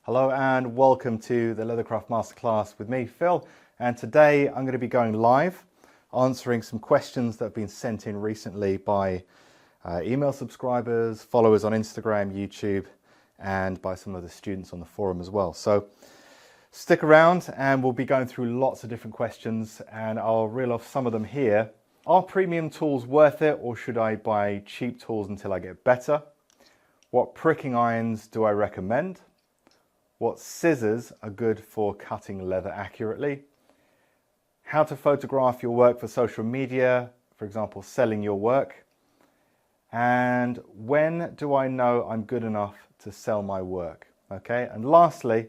Hello and welcome to the Leathercraft Masterclass with me, Phil. And today I'm going to be going live, answering some questions that have been sent in recently by email subscribers, followers on Instagram, YouTube, and by some of the students on the forum as well. So stick around and we'll be going through lots of different questions and I'll reel off some of them here. Are premium tools worth it, or should I buy cheap tools until I get better? What pricking irons do I recommend? What scissors are good for cutting leather accurately? How to photograph your work for social media, for example, selling your work. And when do I know I'm good enough to sell my work? Okay, and lastly,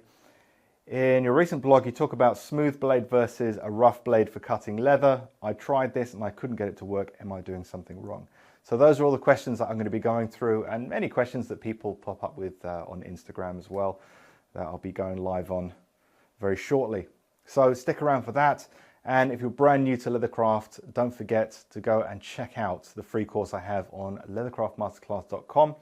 in your recent blog, you talk about smooth blade versus a rough blade for cutting leather. I tried this and I couldn't get it to work. Am I doing something wrong? So those are all the questions that I'm going to be going through, and many questions that people pop up with on Instagram as well, that I'll be going live on very shortly. So stick around for that. And if you're brand new to Leathercraft, don't forget to go and check out the free course I have on leathercraftmasterclass.com.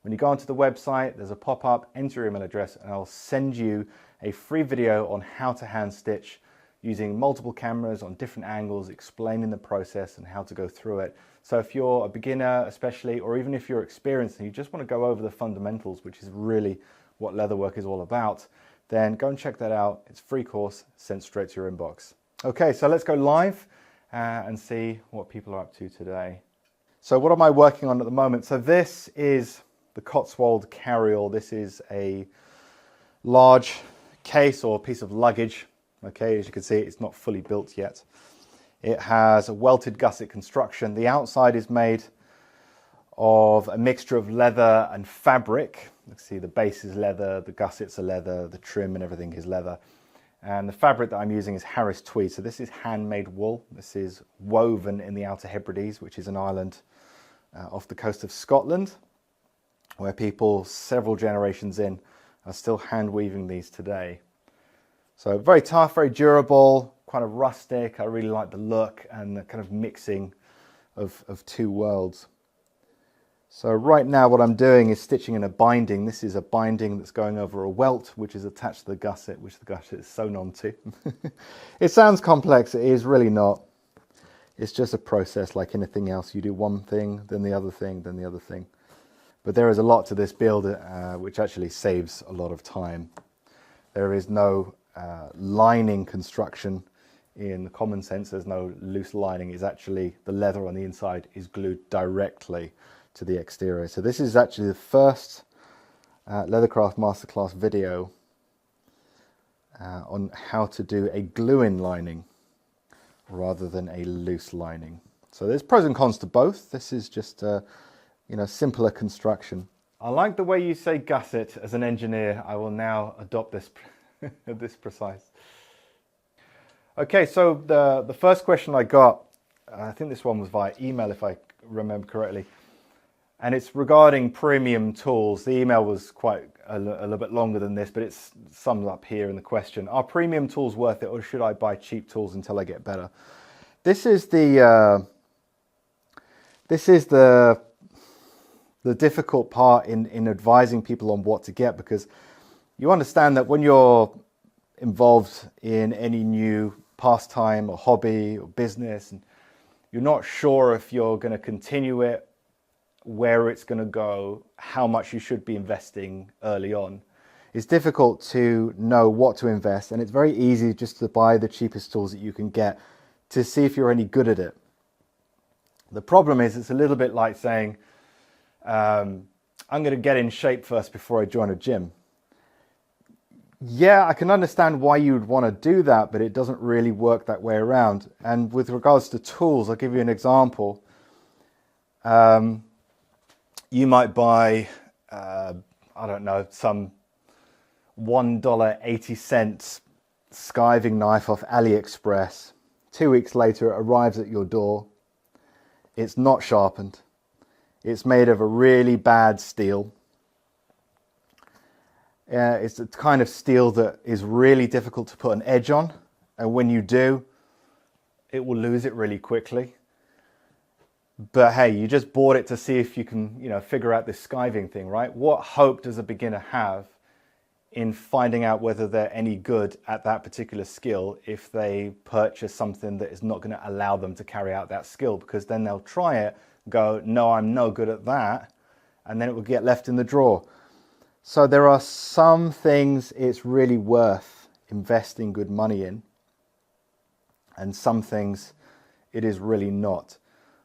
When you go onto the website, there's a pop-up, enter your email address, and I'll send you a free video on how to hand stitch using multiple cameras on different angles, explaining the process and how to go through it. So if you're a beginner especially, or even if you're experienced and you just want to go over the fundamentals, which is really what leatherwork is all about, then go and check that out. It's a free course sent straight to your inbox. Okay, so let's go live and see what people are up to today. So what am I working on at the moment? So this is the Cotswold carryall. This is a large case or piece of luggage. Okay, as you can see, it's not fully built yet. It has a welted gusset construction. The outside is made of a mixture of leather and fabric. You can see the base is leather, the gussets are leather, the trim and everything is leather. And the fabric that I'm using is Harris tweed. So this is handmade wool. This is woven in the Outer Hebrides, which is an island off the coast of Scotland, where people several generations in are still hand weaving these today. So very tough, very durable, kind of rustic. I really like the look and the kind of mixing of two worlds. So right now what I'm doing is stitching in a binding. This is a binding that's going over a welt, which is attached to the gusset, which the gusset is sewn onto. It sounds complex, it is really not. It's just a process like anything else. You do one thing, then the other thing, then the other thing. But there is a lot to this build, which actually saves a lot of time. There is no lining construction in the common sense. There's no loose lining. It's actually the leather on the inside is glued directly to the exterior. So this is actually the first Leathercraft Masterclass video on how to do a glue-in lining rather than a loose lining. So there's pros and cons to both. This is just simpler construction. I like the way you say gusset as an engineer. I will now adopt this this precise. Okay, so the first question I got, I think this one was via email if I remember correctly, and it's regarding premium tools. The email was quite a little bit longer than this, but it's summed up here in the question. Are premium tools worth it, or should I buy cheap tools until I get better? This is the difficult part in advising people on what to get, because you understand that when you're involved in any new pastime or hobby or business, and you're not sure if you're going to continue it, where it's going to go, how much you should be investing early on. It's difficult to know what to invest, and it's very easy just to buy the cheapest tools that you can get to see if you're any good at it. The problem is, it's a little bit like saying, I'm going to get in shape first before I join a gym. Yeah, I can understand why you would want to do that, but it doesn't really work that way around. And with regards to tools, I'll give you an example. You might buy, I don't know, some $1.80 skiving knife off AliExpress. 2 weeks later, it arrives at your door. It's not sharpened. It's made of a really bad steel. It's the kind of steel that is really difficult to put an edge on. And when you do, it will lose it really quickly. But hey, you just bought it to see if you can, figure out this skiving thing, right? What hope does a beginner have in finding out whether they're any good at that particular skill if they purchase something that is not going to allow them to carry out that skill, because then they'll try it, go, no, I'm no good at that, and then it will get left in the drawer. So there are some things it's really worth investing good money in, and some things it is really not.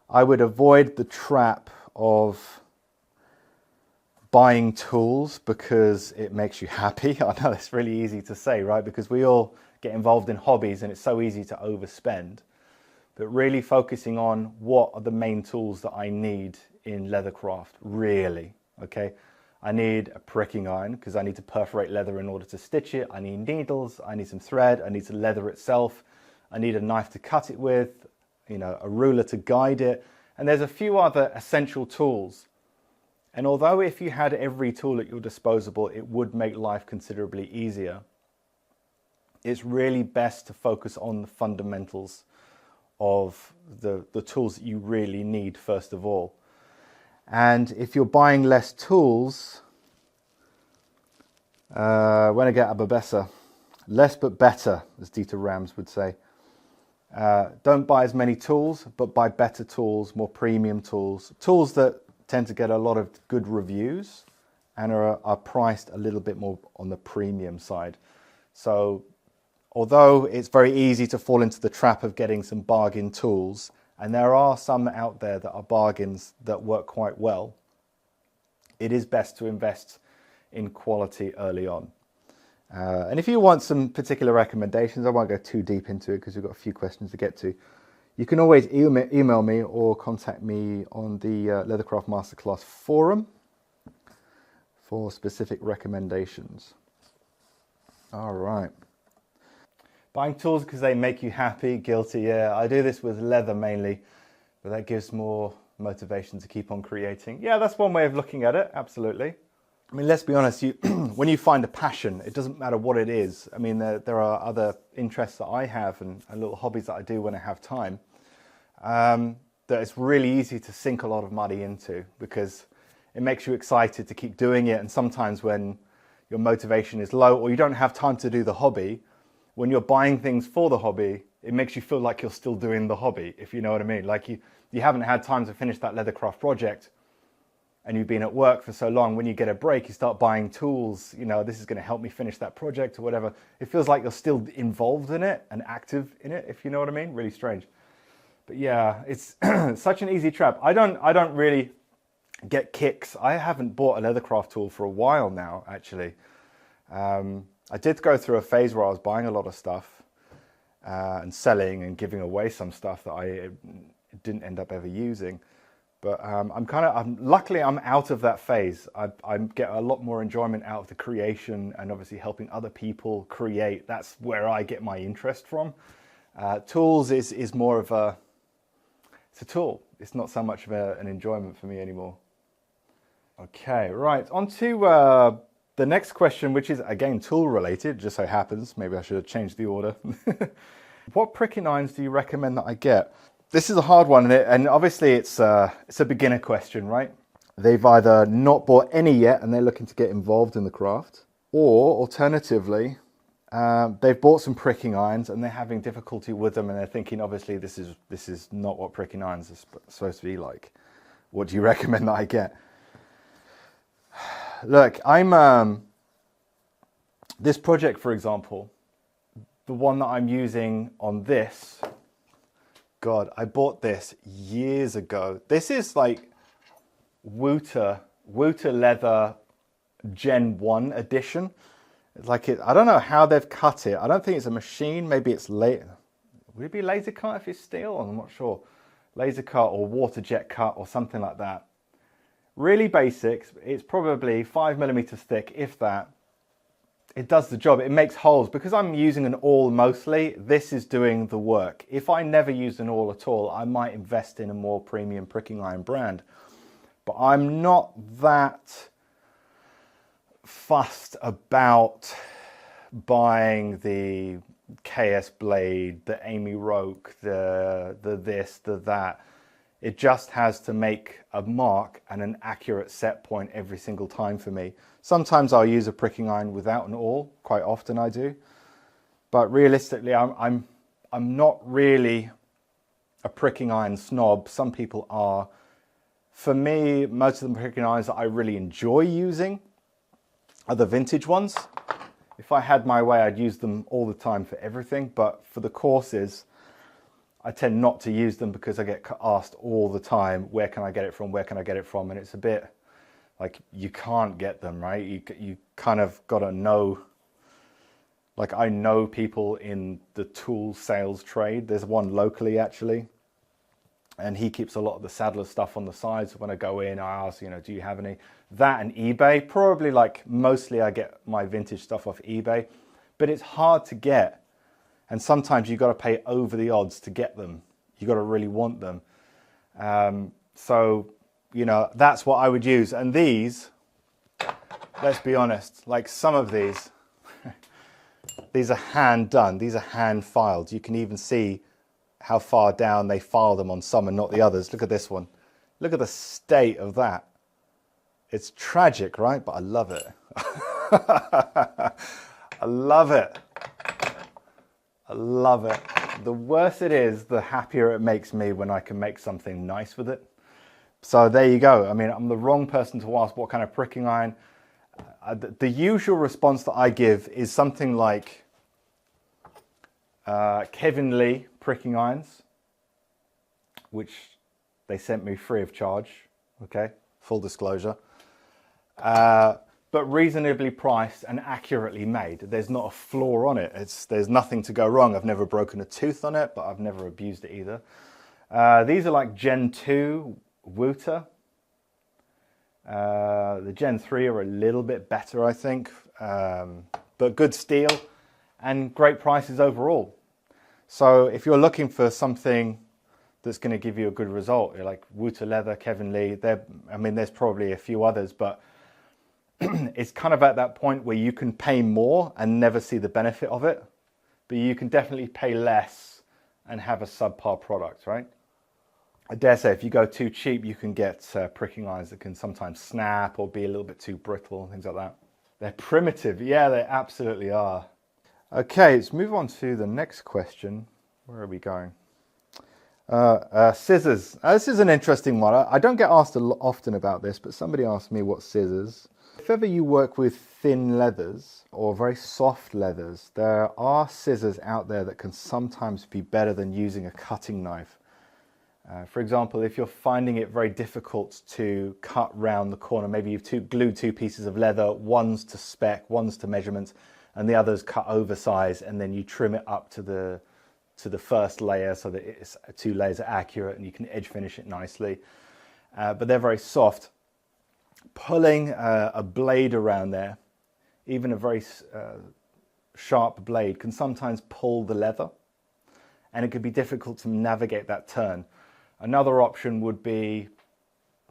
I would avoid the trap of buying tools because it makes you happy. I know it's really easy to say, right? Because we all get involved in hobbies and it's so easy to overspend. But really focusing on what are the main tools that I need in leathercraft, really, okay? I need a pricking iron because I need to perforate leather in order to stitch it. I need needles, I need some thread, I need some leather itself. I need a knife to cut it with, you know, a ruler to guide it. And there's a few other essential tools. And although if you had every tool at your disposal, it would make life considerably easier, it's really best to focus on the fundamentals of the tools that you really need first of all. And if you're buying less tools, when I get Ababessa, less but better, as Dieter Rams would say. Don't buy as many tools, but buy better tools, more premium tools, tools that tend to get a lot of good reviews and are priced a little bit more on the premium side. So although it's very easy to fall into the trap of getting some bargain tools, and there are some out there that are bargains that work quite well, it is best to invest in quality early on. And if you want some particular recommendations, I won't go too deep into it because we've got a few questions to get to. You can always email me or contact me on the Leathercraft Masterclass forum for specific recommendations. All right. Buying tools because they make you happy, guilty, yeah. I do this with leather mainly, but that gives more motivation to keep on creating. Yeah, that's one way of looking at it, absolutely. I mean, let's be honest, when you find a passion, it doesn't matter what it is. I mean, there are other interests that I have and little hobbies that I do when I have time, that it's really easy to sink a lot of money into because it makes you excited to keep doing it. And sometimes when your motivation is low or you don't have time to do the hobby, when you're buying things for the hobby, it makes you feel like you're still doing the hobby, if you know what I mean. Like you haven't had time to finish that leathercraft project, and you've been at work for so long, when you get a break, you start buying tools, you know, this is going to help me finish that project or whatever. It feels like you're still involved in it and active in it, if you know what I mean. Really strange. But yeah, it's such an easy trap. I don't really get kicks. I haven't bought a leathercraft tool for a while now, actually. I did go through a phase where I was buying a lot of stuff and selling and giving away some stuff that I didn't end up ever using. But luckily I'm out of that phase. I get a lot more enjoyment out of the creation and obviously helping other people create. That's where I get my interest from. Tools is more of it's a tool. It's not so much of an enjoyment for me anymore. Okay, right, on to the next question, which is again tool related, just so happens. Maybe I should have changed the order. What pricking irons do you recommend that I get? This is a hard one, and obviously it's a beginner question, right? They've either not bought any yet and they're looking to get involved in the craft, or alternatively, they've bought some pricking irons and they're having difficulty with them and they're thinking, obviously, this is not what pricking irons are supposed to be like. What do you recommend that I get? Look, this project, for example, the one that I'm using on this, God, I bought this years ago. This is like Wouter Leather Gen 1 edition. It's like I don't know how they've cut it. I don't think it's a machine. Maybe it's would it be laser cut if it's steel? I'm not sure. Laser cut or water jet cut or something like that. Really basic. It's probably 5mm thick, if that. It does the job. It makes holes. Because I'm using an awl mostly, this is doing the work. If I never used an awl at all, I might invest in a more premium pricking iron brand. But I'm not that fussed about buying the KS blade, the Amy Roke, the this, the that. It just has to make a mark and an accurate set point every single time for me. Sometimes I'll use a pricking iron without an awl. Quite often I do. But realistically, I'm not really a pricking iron snob. Some people are. For me, most of the pricking irons that I really enjoy using are the vintage ones. If I had my way, I'd use them all the time for everything. But for the courses, I tend not to use them because I get asked all the time, where can I get it from? Where can I get it from? And it's a bit like you can't get them, right? You kind of got to know. Like I know people in the tool sales trade. There's one locally actually, and he keeps a lot of the saddler stuff on the side. So when I go in, I ask, do you have any? That and eBay, probably like mostly I get my vintage stuff off eBay, but it's hard to get. And sometimes you've got to pay over the odds to get them. You've got to really want them. So, that's what I would use. And these, let's be honest, like some of these, these are hand done. These are hand filed. You can even see how far down they file them on some and not the others. Look at this one. Look at the state of that. It's tragic, right? But I love it. I love it. I love it. The worse it is, the happier it makes me when I can make something nice with it. So there you go. I mean, I'm the wrong person to ask what kind of pricking iron. The usual response that I give is something like Kevin Lee pricking irons, which they sent me free of charge. Okay, full disclosure. But reasonably priced and accurately made. There's not a flaw on it. There's nothing to go wrong. I've never broken a tooth on it, but I've never abused it either. These are like Gen 2 Wooter. The Gen 3 are a little bit better, I think, but good steel and great prices overall. So if you're looking for something that's going to give you a good result, like Wooter Leather, Kevin Lee, there's probably a few others, but it's kind of at that point where you can pay more and never see the benefit of it, but you can definitely pay less and have a subpar product, right? I dare say if you go too cheap, you can get pricking irons that can sometimes snap or be a little bit too brittle, things like that. They're primitive. Yeah, they absolutely are. Okay, let's move on to the next question. Where are we going? Scissors. This is an interesting one. I don't get asked often about this, but somebody asked me what scissors. If ever you work with thin leathers or very soft leathers, there are scissors out there that can sometimes be better than using a cutting knife. For example, if you're finding it very difficult to cut round the corner, maybe you've glued two pieces of leather, one's to spec, one's to measurement, and the other's cut oversize, and then you trim it up to the first layer so that it's 2 layers are accurate and you can edge finish it nicely. But they're very soft. Pulling a blade around there, even a very sharp blade, can sometimes pull the leather, and it can be difficult to navigate that turn. Another option would be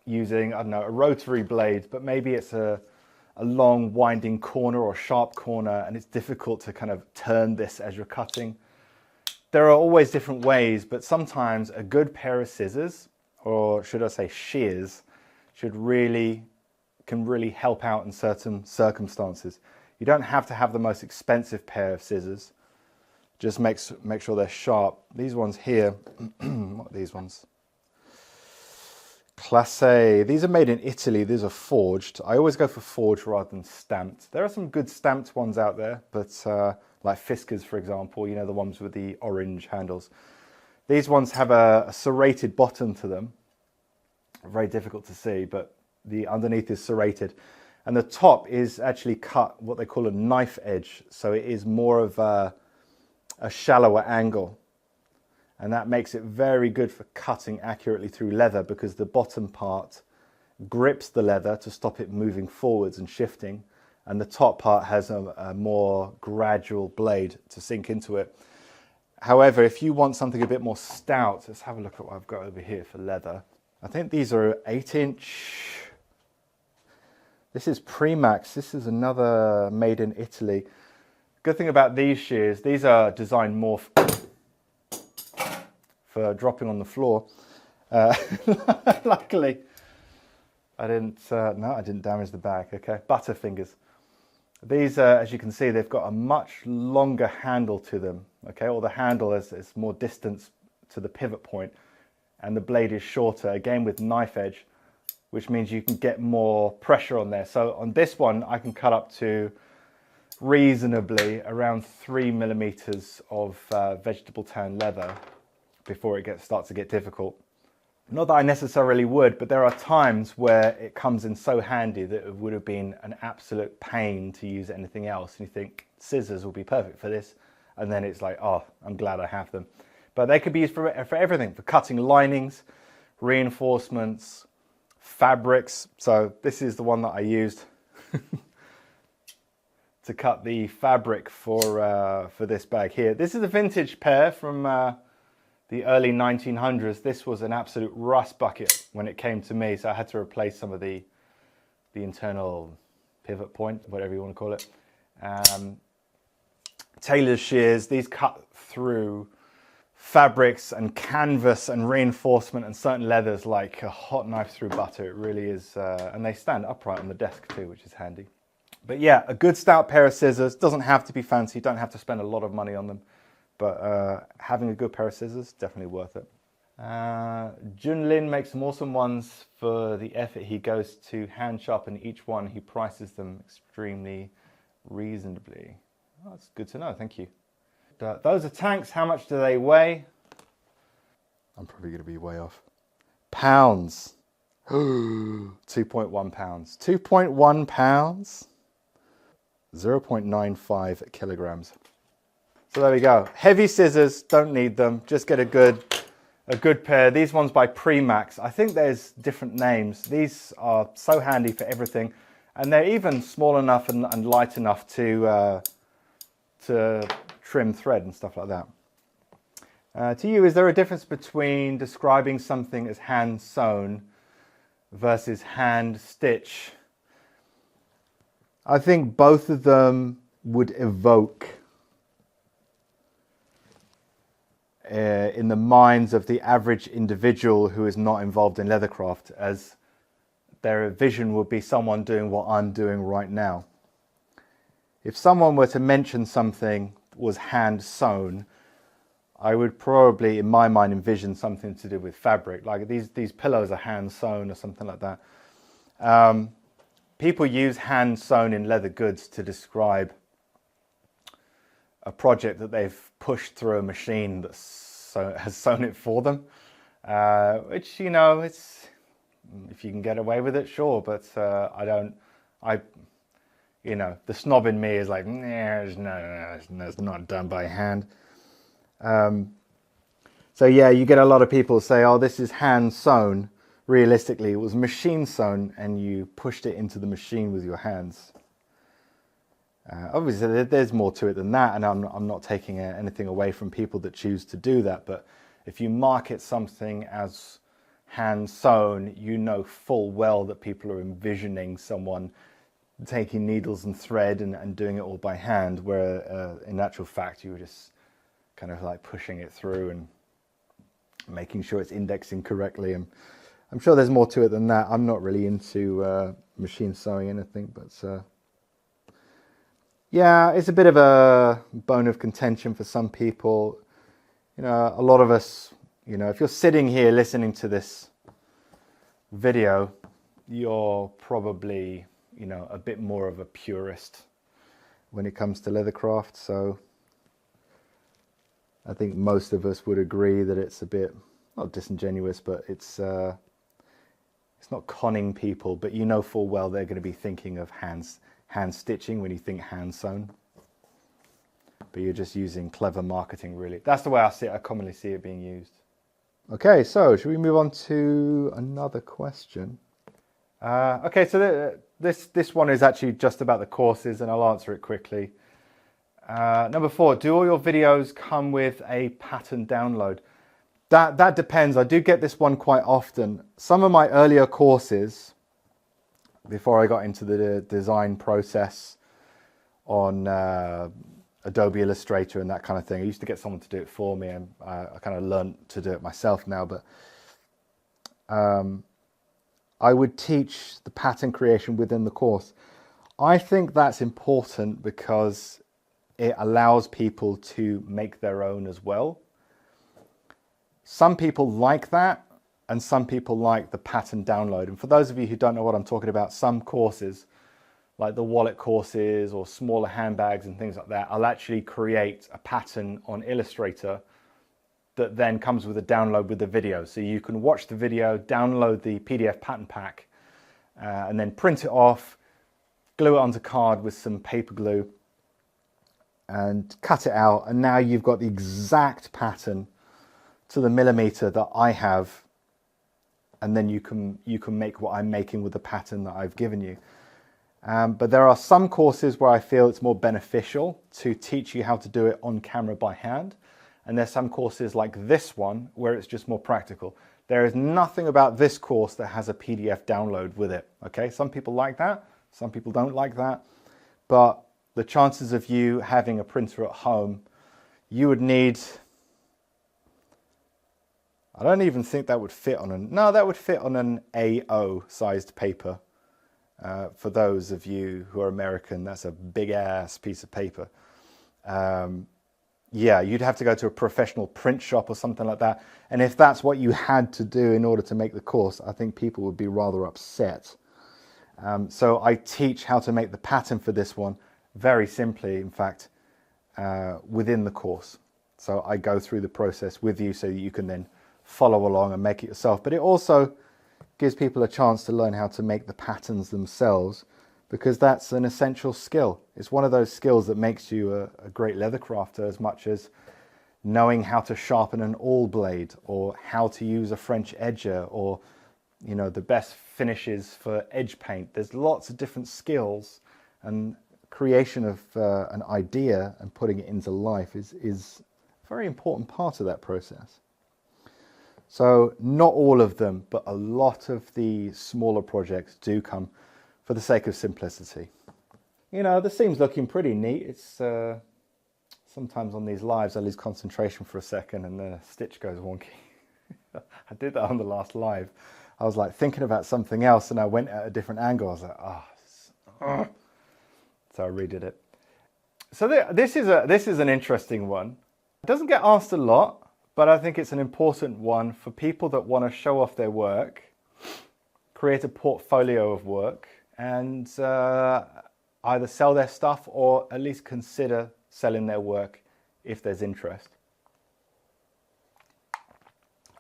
using, I don't know, a rotary blade, but maybe it's a long winding corner or sharp corner, and it's difficult to kind of turn this as you're cutting. There are always different ways, but sometimes a good pair of scissors, or should I say shears, can really help out in certain circumstances. You don't have to have the most expensive pair of scissors. Just make sure they're sharp. These ones here, what are these ones? Classe. These are made in Italy. These are forged. I always go for forged rather than stamped. There are some good stamped ones out there, but like Fiskars, for example, the ones with the orange handles. These ones have a serrated bottom to them. Very difficult to see, but the underneath is serrated. And the top is actually cut what they call a knife edge. So it is more of a shallower angle. And that makes it very good for cutting accurately through leather, because the bottom part grips the leather to stop it moving forwards and shifting. And the top part has a more gradual blade to sink into it. However, if you want something a bit more stout, let's have a look at what I've got over here for leather. I think these are 8-inch. This is Premax. This is another made in Italy. Good thing about these shears, these are designed more for dropping on the floor. Luckily, I didn't, no, I didn't damage the bag. Okay, Butterfingers. These, as you can see, they've got a much longer handle to them. Okay, or the handle is more distance to the pivot point, and the blade is shorter, again with knife edge, which means you can get more pressure on there. So on this one, I can cut up to reasonably around 3 millimeters of vegetable tan leather before it starts to get difficult. Not that I necessarily would, but there are times where it comes in so handy that it would have been an absolute pain to use anything else. And you think scissors will be perfect for this. And then it's like, oh, I'm glad I have them. But they could be used for everything, for cutting linings, reinforcements, fabrics. So this is the one that I used to cut the fabric for this bag here. This is a vintage pair from the early 1900s. This was an absolute rust bucket when it came to me, so I had to replace some of the internal pivot point, whatever you want to call it. Tailor's shears, these cut through fabrics and canvas and reinforcement and certain leathers like a hot knife through butter. It really is, and they stand upright on the desk too, which is handy. But yeah, a good stout pair of scissors. Doesn't have to be fancy, don't have to spend a lot of money on them. But having a good pair of scissors, definitely worth it. Junlin makes some awesome ones for the effort he goes to hand sharpen each one. He prices them extremely reasonably. Oh, that's good to know, thank you. Those are tanks. How much do they weigh? I'm probably going to be way off. Pounds. 2.1 pounds. 2.1 pounds. 0.95 kilograms. So there we go. Heavy scissors, don't need them. Just get a good pair. These ones by Premax. I think there's different names. These are so handy for everything, and they're even small enough and light enough to trim thread and stuff like that. To you, is there a difference between describing something as hand sewn versus hand stitch? I think both of them would evoke in the minds of the average individual who is not involved in leathercraft, as their vision would be someone doing what I'm doing right now. If someone were to mention something was hand sewn, I would probably, in my mind, envision something to do with fabric, like these pillows are hand sewn or something like that. People use hand sewn in leather goods to describe a project that they've pushed through a machine that has sewn it for them, which, you know, it's, if you can get away with it, sure, but you know, the snob in me is like, no, it's not done by hand. So yeah, you get a lot of people say, oh, this is hand sewn. Realistically, it was machine sewn and you pushed it into the machine with your hands. Obviously, there's more to it than that, and I'm not taking anything away from people that choose to do that, but if you market something as hand sewn, you know full well that people are envisioning someone taking needles and thread and doing it all by hand, where in actual fact you were just kind of like pushing it through and making sure it's indexing correctly. And I'm sure there's more to it than that. I'm not really into machine sewing anything, but yeah, it's a bit of a bone of contention for some people. You know, a lot of us, you know, if you're sitting here listening to this video, you're probably, you know, a bit more of a purist when it comes to leathercraft. So I think most of us would agree that it's a bit, not disingenuous, but it's not conning people, but you know full well they're going to be thinking of hand stitching when you think hand sewn, but you're just using clever marketing, really. That's the way I commonly see it being used. Okay, so should we move on to another question? Okay, so this one is actually just about the courses, and I'll answer it quickly. Number 4, do all your videos come with a pattern download? That depends. I do get this one quite often. Some of my earlier courses, before I got into the design process on Adobe Illustrator and that kind of thing, I used to get someone to do it for me, and I kind of learned to do it myself now, but I would teach the pattern creation within the course. I think that's important because it allows people to make their own as well. Some people like that, and some people like the pattern download. And for those of you who don't know what I'm talking about, some courses, like the wallet courses or smaller handbags and things like that, I'll actually create a pattern on Illustrator that then comes with a download with the video. So you can watch the video, download the PDF pattern pack, and then print it off, glue it onto card with some paper glue, and cut it out. And now you've got the exact pattern to the millimeter that I have. And then you can make what I'm making with the pattern that I've given you. But there are some courses where I feel it's more beneficial to teach you how to do it on camera by hand. And there's some courses like this one where it's just more practical. There is nothing about this course that has a PDF download with it. Okay, some people like that, some people don't like that. But the chances of you having a printer at home, you would need, I don't even think that would fit on that would fit on an A0 sized paper. For those of you who are American, that's a big ass piece of paper. Yeah, you'd have to go to a professional print shop or something like that. And if that's what you had to do in order to make the course, I think people would be rather upset. So I teach how to make the pattern for this one very simply, in fact, within the course. So I go through the process with you so you can then follow along and make it yourself. But it also gives people a chance to learn how to make the patterns themselves, because that's an essential skill. It's one of those skills that makes you a great leather crafter, as much as knowing how to sharpen an awl blade, or how to use a French edger, or the best finishes for edge paint. There's lots of different skills, and creation of an idea and putting it into life is a very important part of that process. So not all of them, but a lot of the smaller projects do come for the sake of simplicity. The seam's looking pretty neat. It's sometimes on these lives I lose concentration for a second and the stitch goes wonky. I did that on the last live. I was like thinking about something else and I went at a different angle. I was like, so I redid it. So this is an interesting one. It doesn't get asked a lot, but I think it's an important one for people that want to show off their work, create a portfolio of work, and either sell their stuff or at least consider selling their work if there's interest.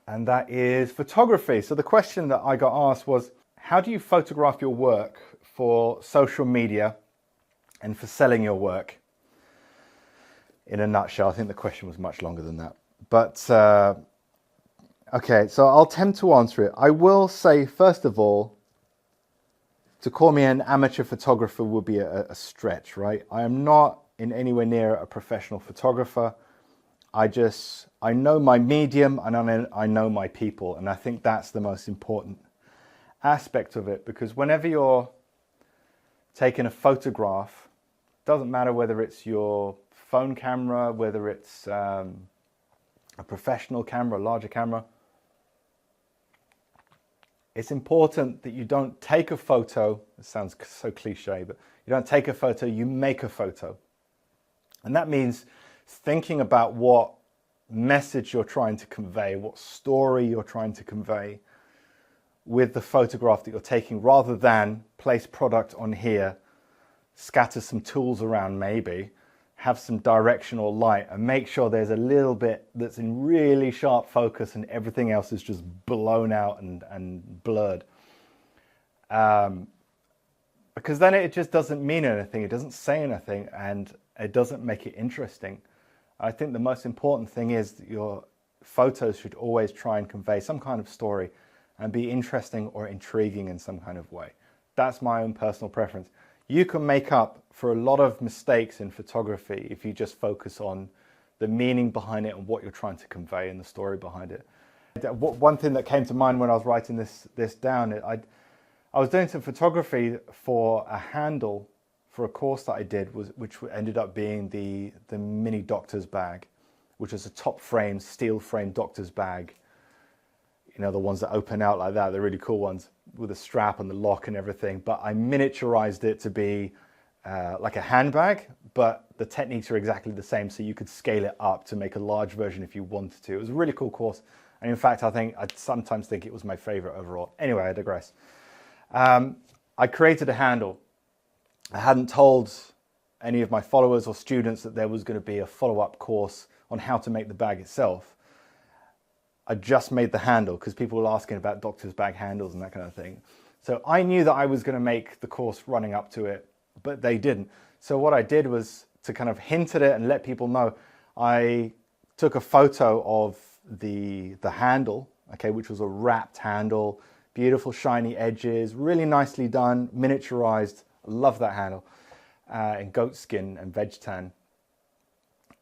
And that is photography. So the question that I got asked was, how do you photograph your work for social media and for selling your work? In a nutshell, I think the question was much longer than that. But, okay, so I'll attempt to answer it. I will say, first of all, to call me an amateur photographer would be a stretch, right? I am not in anywhere near a professional photographer. I know my medium and I know my people. And I think that's the most important aspect of it, because whenever you're taking a photograph, it doesn't matter whether it's your phone camera, whether it's a professional camera, a larger camera. It's important that you don't take a photo. It sounds so cliche, but you don't take a photo, you make a photo. And that means thinking about what message you're trying to convey, what story you're trying to convey with the photograph that you're taking, rather than place product on here, scatter some tools around maybe, have some directional light, and make sure there's a little bit that's in really sharp focus and everything else is just blown out and blurred. Because then it just doesn't mean anything, it doesn't say anything, and it doesn't make it interesting. I think the most important thing is that your photos should always try and convey some kind of story and be interesting or intriguing in some kind of way. That's my own personal preference. You can make up for a lot of mistakes in photography if you just focus on the meaning behind it and what you're trying to convey and the story behind it. One thing that came to mind when I was writing this down, I was doing some photography for a handle for a course that I did, which ended up being the mini doctor's bag, which is a top frame, steel frame doctor's bag. you know, the ones that open out like that, the really cool ones with the strap and the lock and everything. But I miniaturized it to be like a handbag, but the techniques are exactly the same. So you could scale it up to make a large version if you wanted to. It was a really cool course. And in fact, I sometimes think it was my favorite overall. Anyway, I digress. I created a handle. I hadn't told any of my followers or students that there was going to be a follow-up course on how to make the bag itself. I just made the handle because people were asking about doctor's bag handles and that kind of thing. So I knew that I was going to make the course running up to it, but they didn't. So what I did was to kind of hint at it and let people know, I took a photo of the handle, okay, which was a wrapped handle, beautiful shiny edges, really nicely done, miniaturized. I love that handle, in goat skin and veg tan.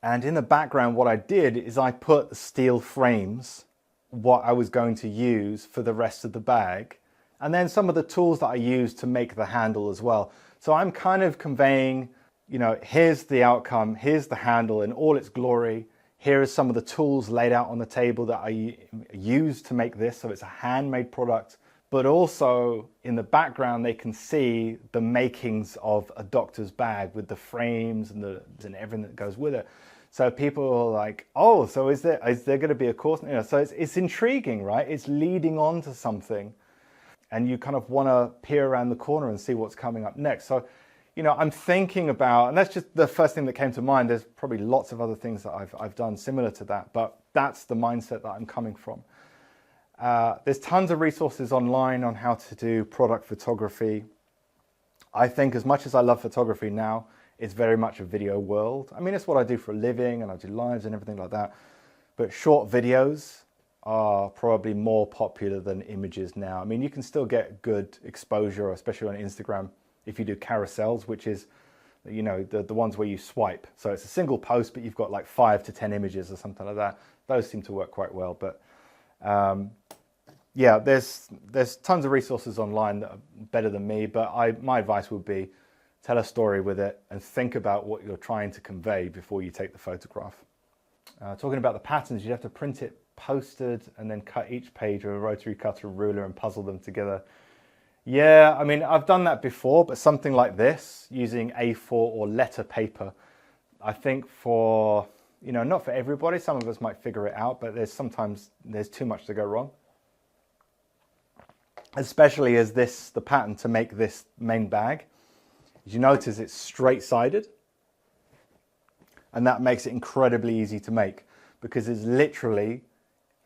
And in the background, what I did is I put the steel frames, what I was going to use for the rest of the bag, and then some of the tools that I used to make the handle as well. So I'm kind of conveying, you know, here's the outcome, here's the handle in all its glory. Here are some of the tools laid out on the table that I used to make this. So it's a handmade product, but also in the background, they can see the makings of a doctor's bag with the frames and everything that goes with it. So people are like, oh, so is there going to be a course? You know, so it's intriguing, right? It's leading on to something, and you kind of want to peer around the corner and see what's coming up next. So, you know, I'm thinking about, and that's just the first thing that came to mind. There's probably lots of other things that I've done similar to that, but that's the mindset that I'm coming from. There's tons of resources online on how to do product photography. I think as much as I love photography now, it's very much a video world. I mean, it's what I do for a living and I do lives and everything like that. But short videos are probably more popular than images now. I mean, you can still get good exposure, especially on Instagram, if you do carousels, which is, you know, the ones where you swipe. So it's a single post, but you've got like 5 to 10 images or something like that. Those seem to work quite well. But yeah, there's tons of resources online that are better than me. But my advice would be, tell a story with it and think about what you're trying to convey before you take the photograph. Talking about the patterns, you'd have to print it posted and then cut each page with a rotary cutter and ruler and puzzle them together. Yeah, I mean, I've done that before, but something like this, using A4 or letter paper, I think for, you know, not for everybody, some of us might figure it out, but sometimes there's too much to go wrong. Especially as the pattern to make this main bag. As you notice, it's straight-sided, and that makes it incredibly easy to make because it's literally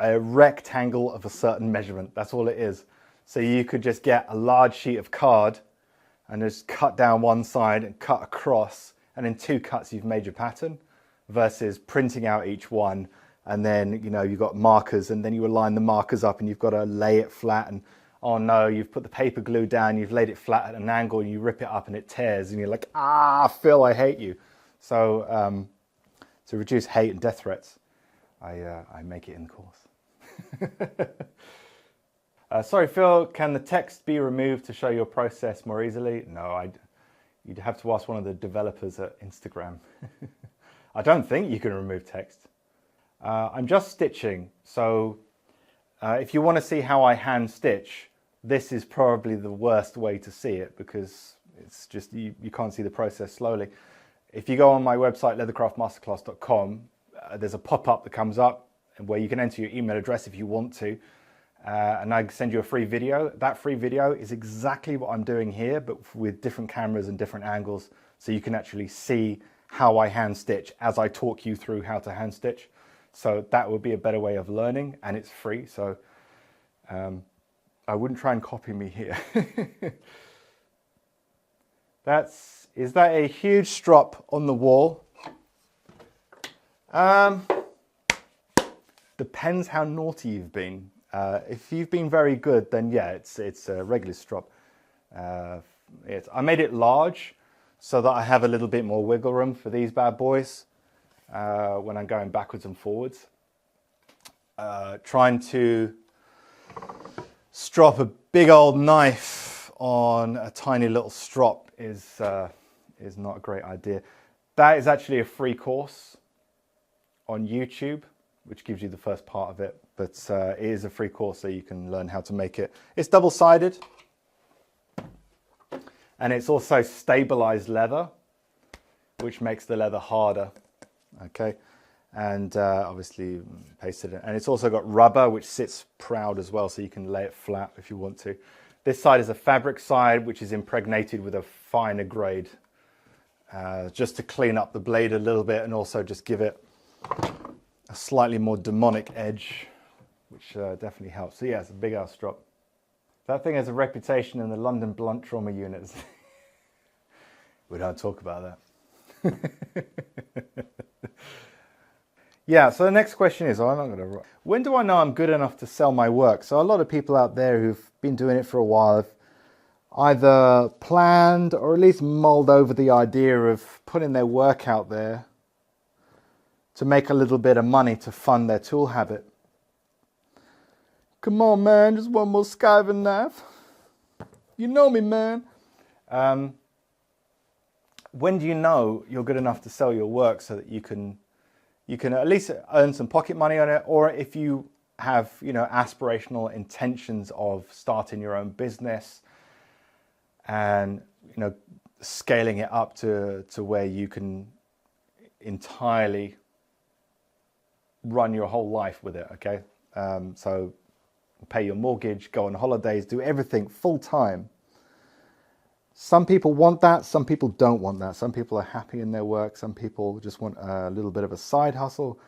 a rectangle of a certain measurement. That's all it is. So you could just get a large sheet of card and just cut down one side and cut across, and in 2 cuts you've made your pattern, versus printing out each one, and then, you know, you've got markers and then you align the markers up and you've got to lay it flat, and oh no, you've put the paper glue down, you've laid it flat at an angle, and you rip it up and it tears, and you're like, ah, Phil, I hate you. So to reduce hate and death threats, I make it in the course. Sorry, Phil, can the text be removed to show your process more easily? No, you'd have to ask one of the developers at Instagram. I don't think you can remove text. I'm just stitching, so if you want to see how I hand stitch, this is probably the worst way to see it because it's just, you can't see the process slowly. If you go on my website, leathercraftmasterclass.com, there's a pop-up that comes up where you can enter your email address if you want to, and I send you a free video. That free video is exactly what I'm doing here, but with different cameras and different angles, so you can actually see how I hand stitch as I talk you through how to hand stitch. So that would be a better way of learning, and it's free. So I wouldn't try and copy me here. Is that a huge strop on the wall? Depends how naughty you've been. If you've been very good, then yeah, it's a regular strop. I made it large so that I have a little bit more wiggle room for these bad boys when I'm going backwards and forwards. Trying to strop a big old knife on a tiny little strop is not a great idea. That is actually a free course on YouTube, which gives you the first part of it. but it is a free course, so you can learn how to make it. It's double-sided, and it's also stabilized leather, which makes the leather harder. Okay, and obviously pasted it, and it's also got rubber, which sits proud as well, so you can lay it flat if you want to. This side is a fabric side, which is impregnated with a finer grade, just to clean up the blade a little bit, and also just give it a slightly more demonic edge, which definitely helps. So yeah, it's a big ass strop. That thing has a reputation in the London blunt trauma units. We don't talk about that. Yeah, so the next question is, when do I know I'm good enough to sell my work? So a lot of people out there who've been doing it for a while have either planned or at least mulled over the idea of putting their work out there to make a little bit of money to fund their tool habit. Come on, man, just one more skiving knife. You know me, man. When do you know you're good enough to sell your work so that you can at least earn some pocket money on it? Or if you have, aspirational intentions of starting your own business and, scaling it up to where you can entirely run your whole life with it, okay? So pay your mortgage, go on holidays, do everything full time. Some people want that, some people don't want that. Some people are happy in their work, some people just want a little bit of a side hustle,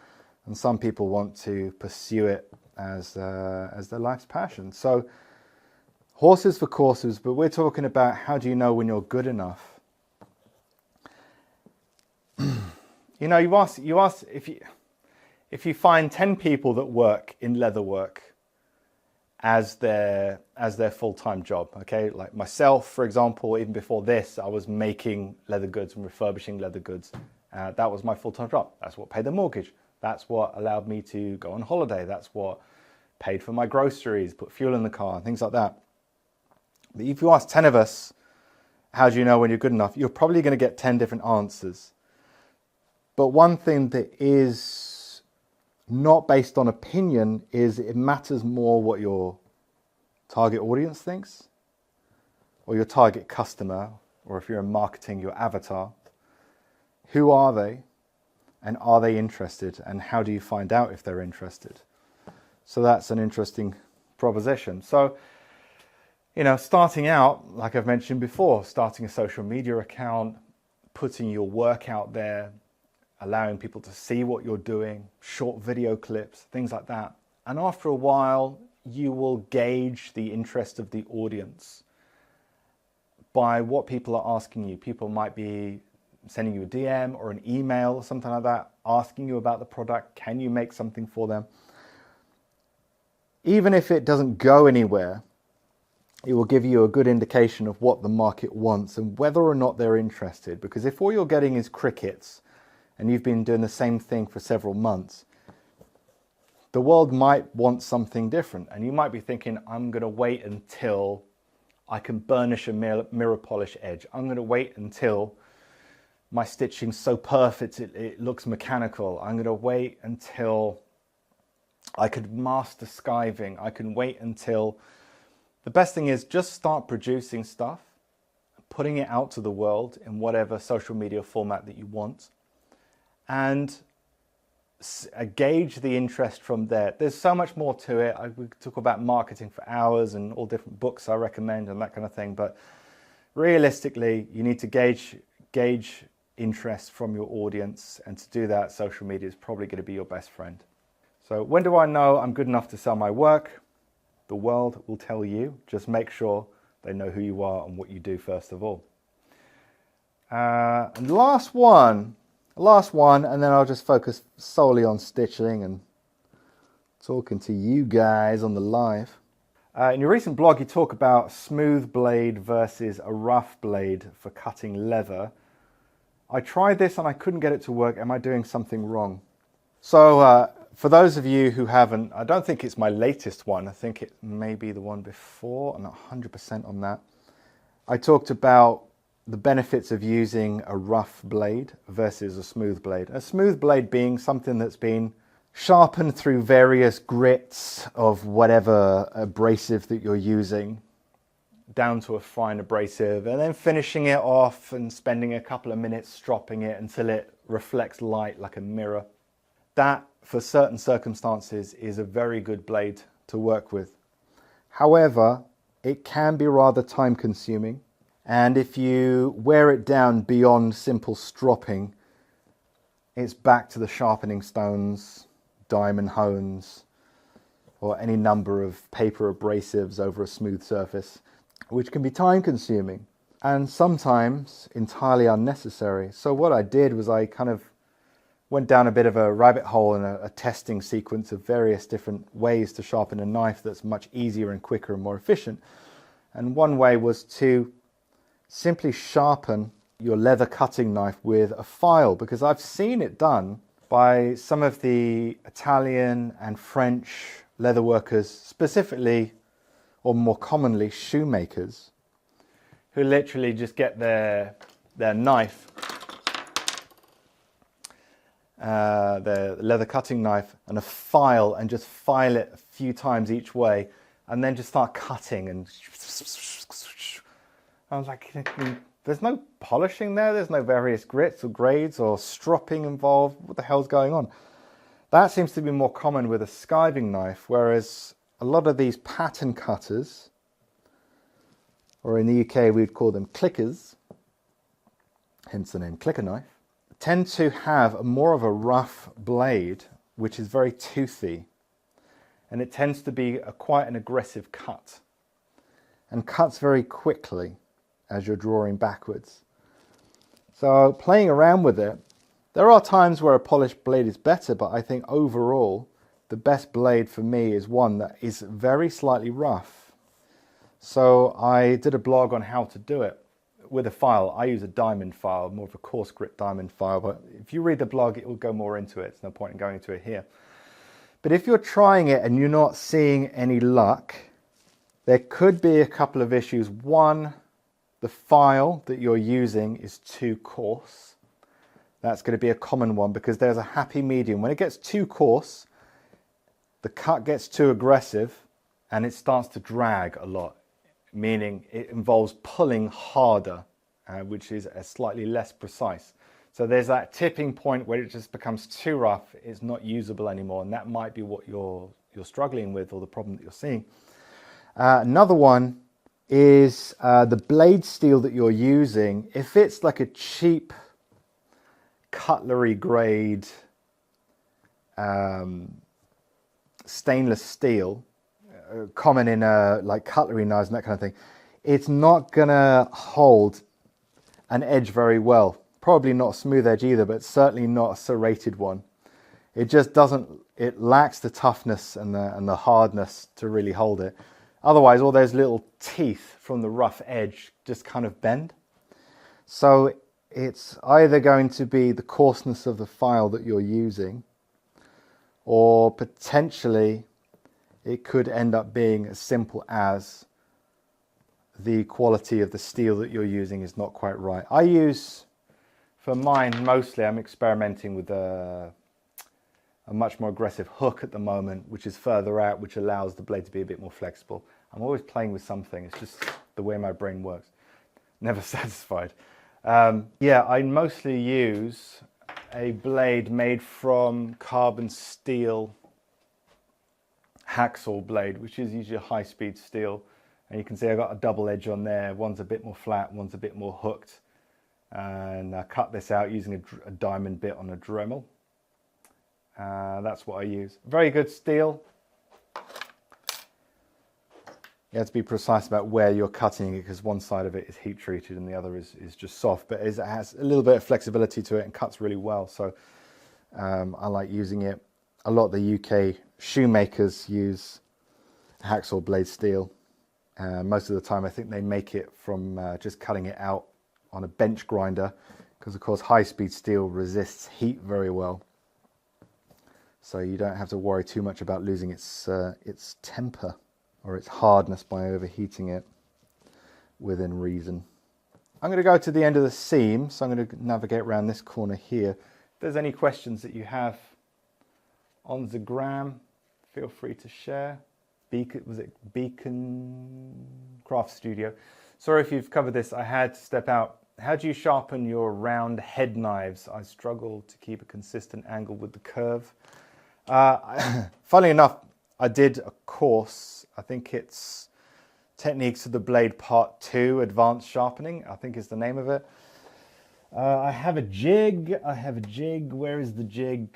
and some people want to pursue it as their life's passion. So horses for courses, but we're talking about how do you know when you're good enough? You ask if you find 10 people that work in leatherwork as their full-time job, okay? Like myself, for example, even before this, I was making leather goods and refurbishing leather goods. That was my full-time job. That's what paid the mortgage. That's what allowed me to go on holiday. That's what paid for my groceries, put fuel in the car, things like that. But if you ask 10 of us, how do you know when you're good enough? You're probably going to get 10 different answers. But one thing that is not based on opinion is it matters more what your target audience thinks, or your target customer, or if you're in marketing, your avatar. Who are they, and are they interested, and how do you find out if they're interested? So that's an interesting proposition. So, starting out, like I've mentioned before, starting a social media account, putting your work out there, allowing people to see what you're doing, short video clips, things like that. And after a while, you will gauge the interest of the audience by what people are asking you. People might be sending you a DM or an email or something like that, asking you about the product. Can you make something for them? Even if it doesn't go anywhere, it will give you a good indication of what the market wants and whether or not they're interested. Because if all you're getting is crickets, and you've been doing the same thing for several months, the world might want something different. And you might be thinking, I'm going to wait until I can burnish a mirror polish edge. I'm going to wait until my stitching's so perfect it looks mechanical. I'm going to wait until I could master skiving. I can wait until... The best thing is just start producing stuff, putting it out to the world in whatever social media format that you want, and gauge the interest from there. There's so much more to it. We could talk about marketing for hours and all different books I recommend and that kind of thing. But realistically, you need to gauge interest from your audience. And to do that, social media is probably going to be your best friend. So when do I know I'm good enough to sell my work? The world will tell you. Just make sure they know who you are and what you do first of all. And last one, and then I'll just focus solely on stitching and talking to you guys on the live. In your recent blog, you talk about smooth blade versus a rough blade for cutting leather. I tried this and I couldn't get it to work. Am I doing something wrong? So for those of you who haven't, I don't think it's my latest one. I think it may be the one before. I'm not 100% on that. I talked about the benefits of using a rough blade versus a smooth blade. A smooth blade being something that's been sharpen through various grits of whatever abrasive that you're using down to a fine abrasive, and then finishing it off and spending a couple of minutes stropping it until it reflects light like a mirror. That, for certain circumstances, is a very good blade to work with. However, it can be rather time consuming, and if you wear it down beyond simple stropping, it's back to the sharpening stones, diamond hones, or any number of paper abrasives over a smooth surface, which can be time consuming and sometimes entirely unnecessary. So what I did was I kind of went down a bit of a rabbit hole in a testing sequence of various different ways to sharpen a knife that's much easier and quicker and more efficient. And one way was to simply sharpen your leather cutting knife with a file, because I've seen it done by some of the Italian and French leather workers, specifically or more commonly shoemakers, who literally just get their knife, their leather cutting knife, and a file, and just file it a few times each way, and then just start cutting. And I was like, there's no polishing there, there's no various grits or grades or stropping involved. What the hell's going on? That seems to be more common with a skiving knife, whereas a lot of these pattern cutters, or in the UK we'd call them clickers, hence the name clicker knife, tend to have more of a rough blade, which is very toothy, and it tends to be quite an aggressive cut, and cuts very quickly as you're drawing backwards. So playing around with it, there are times where a polished blade is better, but I think overall the best blade for me is one that is very slightly rough. So I did a blog on how to do it with a file. I use a diamond file, more of a coarse grit diamond file, but if you read the blog, it will go more into it. There's no point in going into it here. But if you're trying it and you're not seeing any luck, there could be a couple of issues. One, the file that you're using is too coarse. That's going to be a common one, because there's a happy medium. When it gets too coarse, the cut gets too aggressive and it starts to drag a lot, meaning it involves pulling harder, which is slightly less precise. So there's that tipping point where it just becomes too rough, it's not usable anymore, and that might be what you're struggling with, or the problem that you're seeing. Another one is the blade steel that you're using. If it's like a cheap cutlery grade stainless steel, common in like cutlery knives and that kind of thing, it's not gonna hold an edge very well. Probably not a smooth edge either, but certainly not a serrated one. It just doesn't, it lacks the toughness and the hardness to really hold it. Otherwise, all those little teeth from the rough edge just kind of bend. So it's either going to be the coarseness of the file that you're using, or potentially it could end up being as simple as the quality of the steel that you're using is not quite right. I use, for mine mostly, I'm experimenting with a much more aggressive hook at the moment, which is further out, which allows the blade to be a bit more flexible. I'm always playing with something. It's just the way my brain works. Never satisfied. Yeah, I mostly use a blade made from carbon steel hacksaw blade, which is usually a high-speed steel. And you can see I've got a double edge on there. One's a bit more flat, one's a bit more hooked. And I cut this out using a diamond bit on a Dremel. That's what I use. Very good steel. You have to be precise about where you're cutting it, because one side of it is heat treated and the other is just soft, but it has a little bit of flexibility to it and cuts really well. So I like using it. A lot of the UK shoemakers use hacksaw blade steel. Most of the time I think they make it from just cutting it out on a bench grinder, because of course high-speed steel resists heat very well. So you don't have to worry too much about losing its temper or its hardness by overheating it within reason. I'm going to go to the end of the seam, so I'm going to navigate around this corner here. If there's any questions that you have on the gram, feel free to share. Was it Beacon Craft Studio? Sorry if you've covered this, I had to step out. How do you sharpen your round head knives? I struggle to keep a consistent angle with the curve. Funnily enough, I did a course, I think it's Techniques of the Blade Part 2, Advanced Sharpening, I think is the name of it. I have a jig, where is the jig?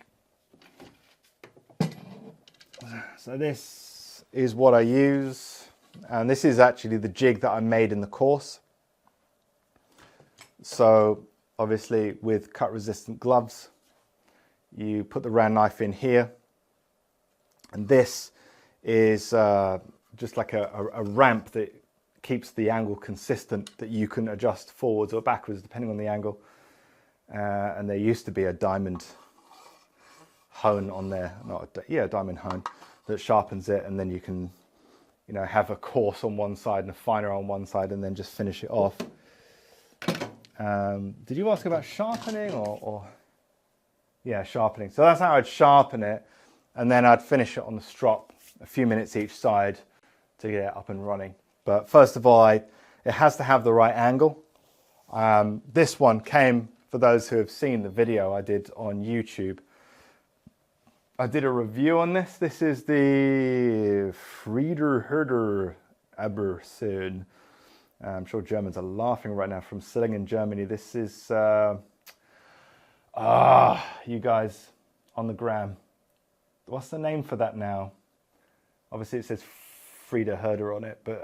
So this is what I use, and this is actually the jig that I made in the course. So obviously with cut resistant gloves, you put the round knife in here, and this is just like a ramp that keeps the angle consistent, that you can adjust forwards or backwards depending on the angle. And there used to be a diamond hone on there, a diamond hone that sharpens it, and then you can, you know, have a coarse on one side and a finer on one side, and then just finish it off. Did you ask about sharpening or? Yeah, sharpening. So that's how I'd sharpen it, and then I'd finish it on the strop, a few minutes each side to get it up and running. But first of all, it has to have the right angle. This one came, for those who have seen the video I did on YouTube, I did a review on this. This is the Frieder Aber sewn. I'm sure Germans are laughing right now from sitting in Germany. This is, you guys on the gram. What's the name for that now? Obviously it says Frieder Herder on it, but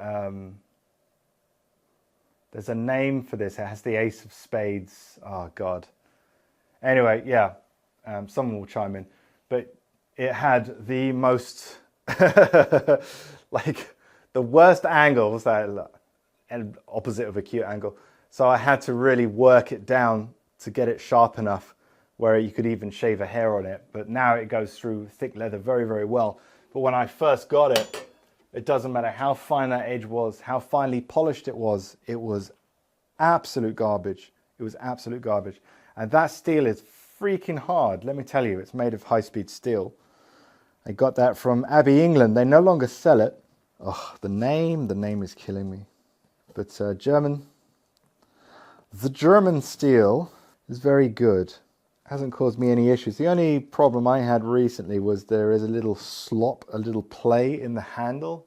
there's a name for this. It has the ace of spades. Oh God. Anyway, yeah, someone will chime in. But it had the most, like the worst angles, and opposite of acute angle. So I had to really work it down to get it sharp enough where you could even shave a hair on it. But now it goes through thick leather very, very well. But when I first got it, it doesn't matter how fine that edge was, how finely polished it was absolute garbage. It was absolute garbage. And that steel is freaking hard. Let me tell you, it's made of high-speed steel. I got that from Abbey, England. They no longer sell it. Oh, the name is killing me. But the German steel is very good. Hasn't caused me any issues. The only problem I had recently was there is a little slop, a little play in the handle.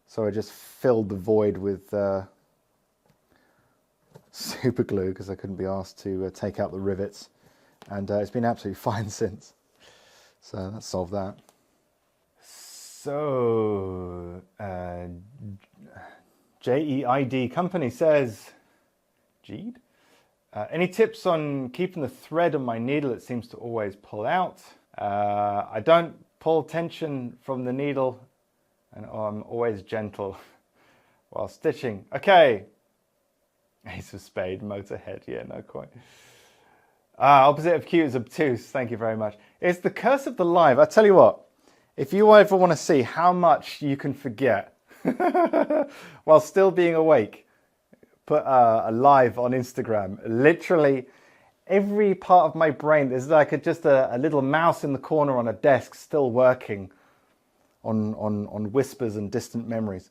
So I just filled the void with super glue because I couldn't be asked to take out the rivets. And it's been absolutely fine since. So that solved that. So, JEID Company says, Jeed? Any tips on keeping the thread on my needle? It seems to always pull out. I don't pull tension from the needle, and I'm always gentle while stitching. Okay. Ace of spade, motorhead. Yeah, no quite. Opposite of cute is obtuse. Thank you very much. It's the curse of the live. I tell you what, if you ever want to see how much you can forget while still being awake, put a live on Instagram. Literally every part of my brain, there's like just a little mouse in the corner on a desk still working on whispers and distant memories.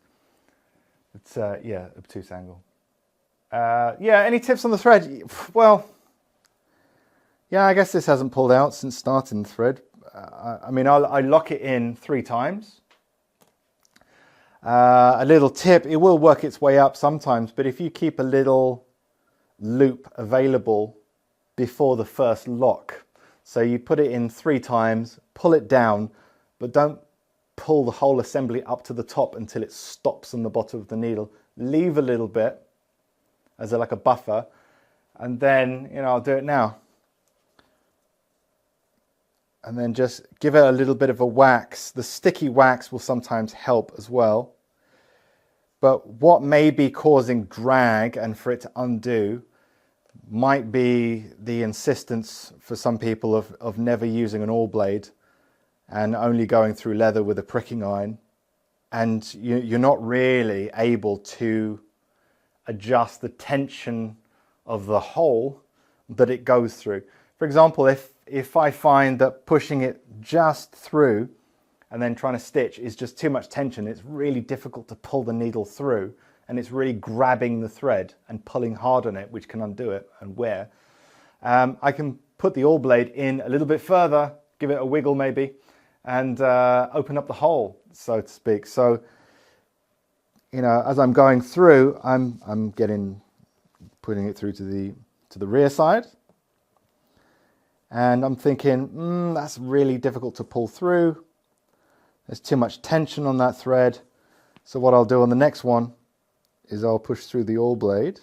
It's, yeah, obtuse angle. Yeah, any tips on the thread? Well, yeah, I guess this hasn't pulled out since starting the thread. I mean, I lock it in 3 times. A little tip, it will work its way up sometimes, but if you keep a little loop available before the first lock, so you put it in 3 times, pull it down, but don't pull the whole assembly up to the top until it stops on the bottom of the needle. Leave a little bit as like a buffer, and then, you know, I'll do it now. And then just give it a little bit of a wax. The sticky wax will sometimes help as well. But what may be causing drag and for it to undo might be the insistence for some people of never using an awl blade and only going through leather with a pricking iron. And you're not really able to adjust the tension of the hole that it goes through. For example, if I find that pushing it just through and then trying to stitch is just too much tension. It's really difficult to pull the needle through, and it's really grabbing the thread and pulling hard on it, which can undo it and wear. I can put the awl blade in a little bit further, give it a wiggle maybe, and open up the hole, so to speak. So, you know, as I'm going through, I'm putting it through to the rear side, and I'm thinking, that's really difficult to pull through. There's too much tension on that thread. So what I'll do on the next one is I'll push through the awl blade,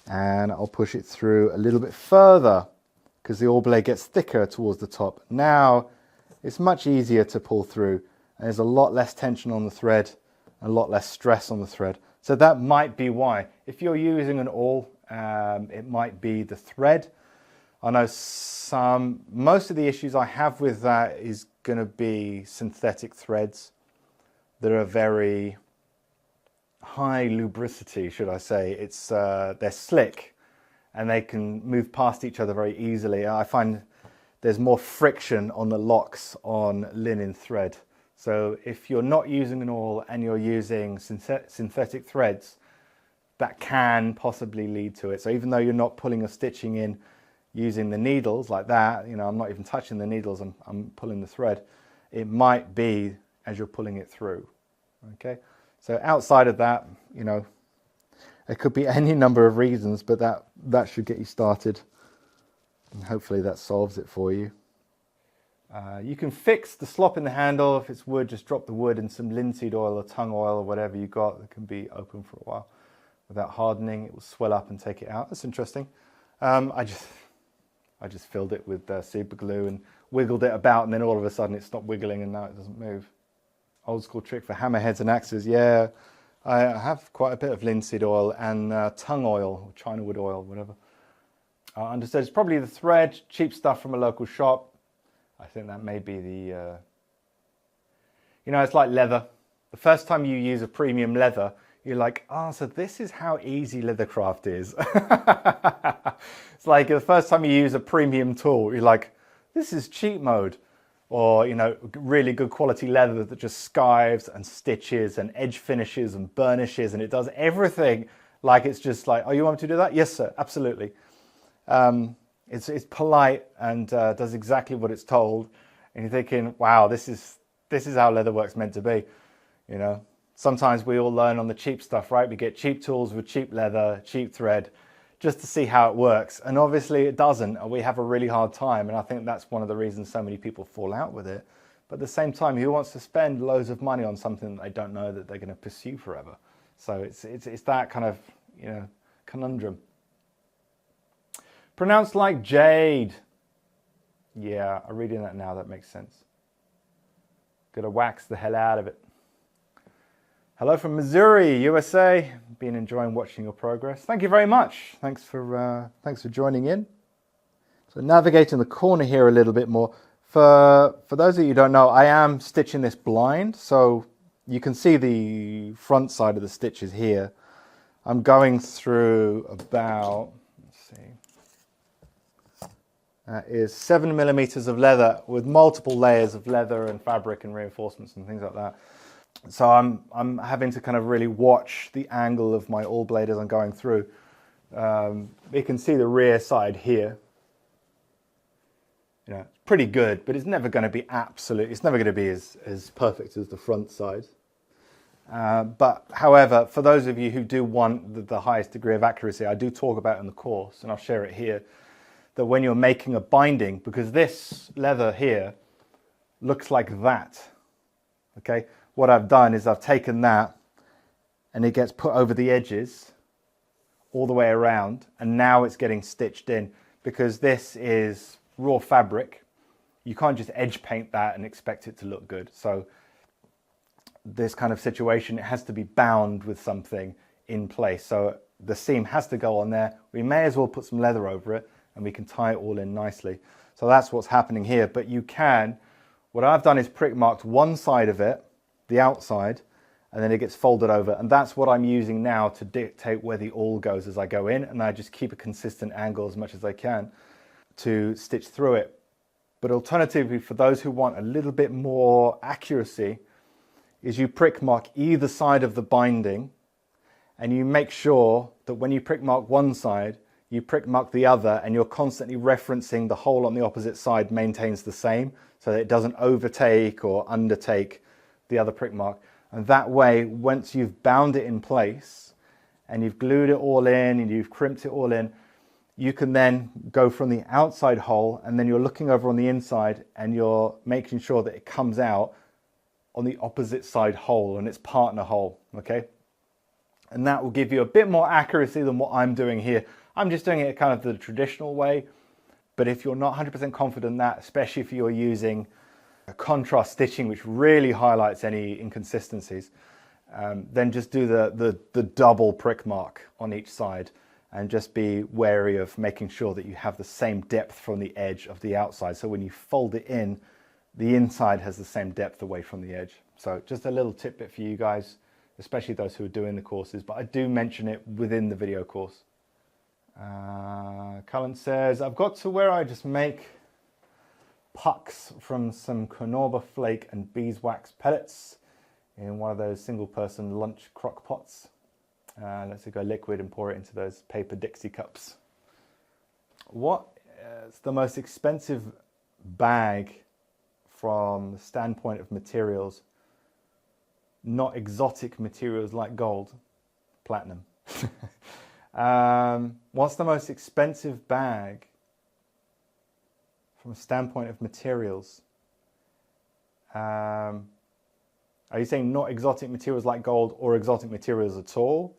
and I'll push it through a little bit further because the awl blade gets thicker towards the top. Now it's much easier to pull through, and there's a lot less tension on the thread, a lot less stress on the thread. So that might be why. If you're using an awl, it might be the thread. I know most of the issues I have with that is going to be synthetic threads that are very high lubricity, should I say. It's they're slick and they can move past each other very easily. I find there's more friction on the locks on linen thread. So if you're not using an awl and you're using synthetic threads, that can possibly lead to it. So even though you're not pulling or stitching in using the needles like that, you know, I'm not even touching the needles, I'm pulling the thread, it might be as you're pulling it through. Okay, so outside of that, you know, it could be any number of reasons, but that should get you started, and hopefully that solves it for you. You can fix the slop in the handle. If it's wood, just drop the wood in some linseed oil or tung oil or whatever you got that can be open for a while without hardening. It will swell up and take it out. That's interesting. I just filled it with super glue and wiggled it about, and then all of a sudden it stopped wiggling and now it doesn't move. Old school trick for hammerheads and axes. Yeah, I have quite a bit of linseed oil and tung oil, or China wood oil, whatever. Understood. It's probably the thread, cheap stuff from a local shop. I think that may be the, you know, it's like leather. The first time you use a premium leather, you're like, oh, so this is how easy Leathercraft is. It's like the first time you use a premium tool, you're like, this is cheat mode. Or, you know, really good quality leather that just skives and stitches and edge finishes and burnishes, and it does everything like it's just like, oh, you want me to do that? Yes, sir, absolutely. It's polite and does exactly what it's told, and you're thinking, wow, this is how leatherwork's meant to be. You know, sometimes we all learn on the cheap stuff, right? We get cheap tools with cheap leather, cheap thread, just to see how it works, and obviously it doesn't, and we have a really hard time. And I think that's one of the reasons so many people fall out with it. But at the same time, who wants to spend loads of money on something that they don't know that they're going to pursue forever? So it's that kind of, you know, conundrum. Pronounced like jade. Yeah, I'm reading that now. That makes sense. Gotta wax the hell out of it. Hello from Missouri, USA. Been enjoying watching your progress. Thank you very much. Thanks for joining in. So navigating the corner here a little bit more. For those of you who don't know, I am stitching this blind, so you can see the front side of the stitches here. I'm going through about, let's see, is 7 millimeters of leather with multiple layers of leather and fabric and reinforcements and things like that. So I'm having to kind of really watch the angle of my awl blade as I'm going through. You can see the rear side here. You know, it's pretty good, but it's never going to be absolute. It's never going to be as perfect as the front side. But however, for those of you who do want the highest degree of accuracy, I do talk about it in the course, and I'll share it here, that when you're making a binding, because this leather here looks like that, okay? What I've done is I've taken that and it gets put over the edges all the way around, and now it's getting stitched in because this is raw fabric. You can't just edge paint that and expect it to look good. So this kind of situation, it has to be bound with something in place. So the seam has to go on there. We may as well put some leather over it and we can tie it all in nicely. So that's what's happening here. But you can, what I've done is prick marked one side of it, the outside, and then it gets folded over, and that's what I'm using now to dictate where the awl goes as I go in, and I just keep a consistent angle as much as I can to stitch through it. But alternatively, for those who want a little bit more accuracy, is you prick mark either side of the binding, and you make sure that when you prick mark one side, you prick mark the other, and you're constantly referencing the hole on the opposite side maintains the same, so that it doesn't overtake or undertake the other prick mark. And that way, once you've bound it in place and you've glued it all in and you've crimped it all in, you can then go from the outside hole, and then you're looking over on the inside and you're making sure that it comes out on the opposite side hole and its partner hole, okay? And that will give you a bit more accuracy than what I'm doing here. I'm just doing it kind of the traditional way. But if you're not 100% confident in that, especially if you're using a contrast stitching, which really highlights any inconsistencies, then just do the double prick mark on each side, and just be wary of making sure that you have the same depth from the edge of the outside. So when you fold it in, the inside has the same depth away from the edge. So just a little tidbit for you guys, especially those who are doing the courses, but I do mention it within the video course. Cullen says, I've got to where I just make pucks from some Cornauba flake and beeswax pellets in one of those single person lunch crock pots. Let's go liquid and pour it into those paper Dixie cups. What is the most expensive bag from the standpoint of materials? Not exotic materials like gold, platinum. What's the most expensive bag from a standpoint of materials? Are you saying not exotic materials like gold or exotic materials at all?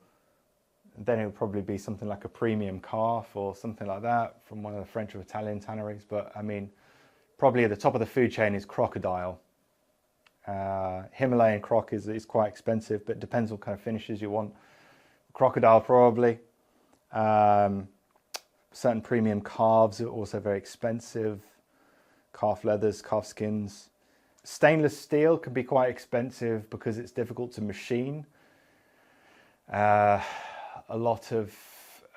Then it would probably be something like a premium calf or something like that from one of the French or Italian tanneries. But I mean, probably at the top of the food chain is crocodile. Himalayan croc is quite expensive, but it depends what kind of finishes you want. Crocodile probably. Certain premium calves are also very expensive. Calf leathers, calf skins. Stainless steel can be quite expensive because it's difficult to machine. A lot of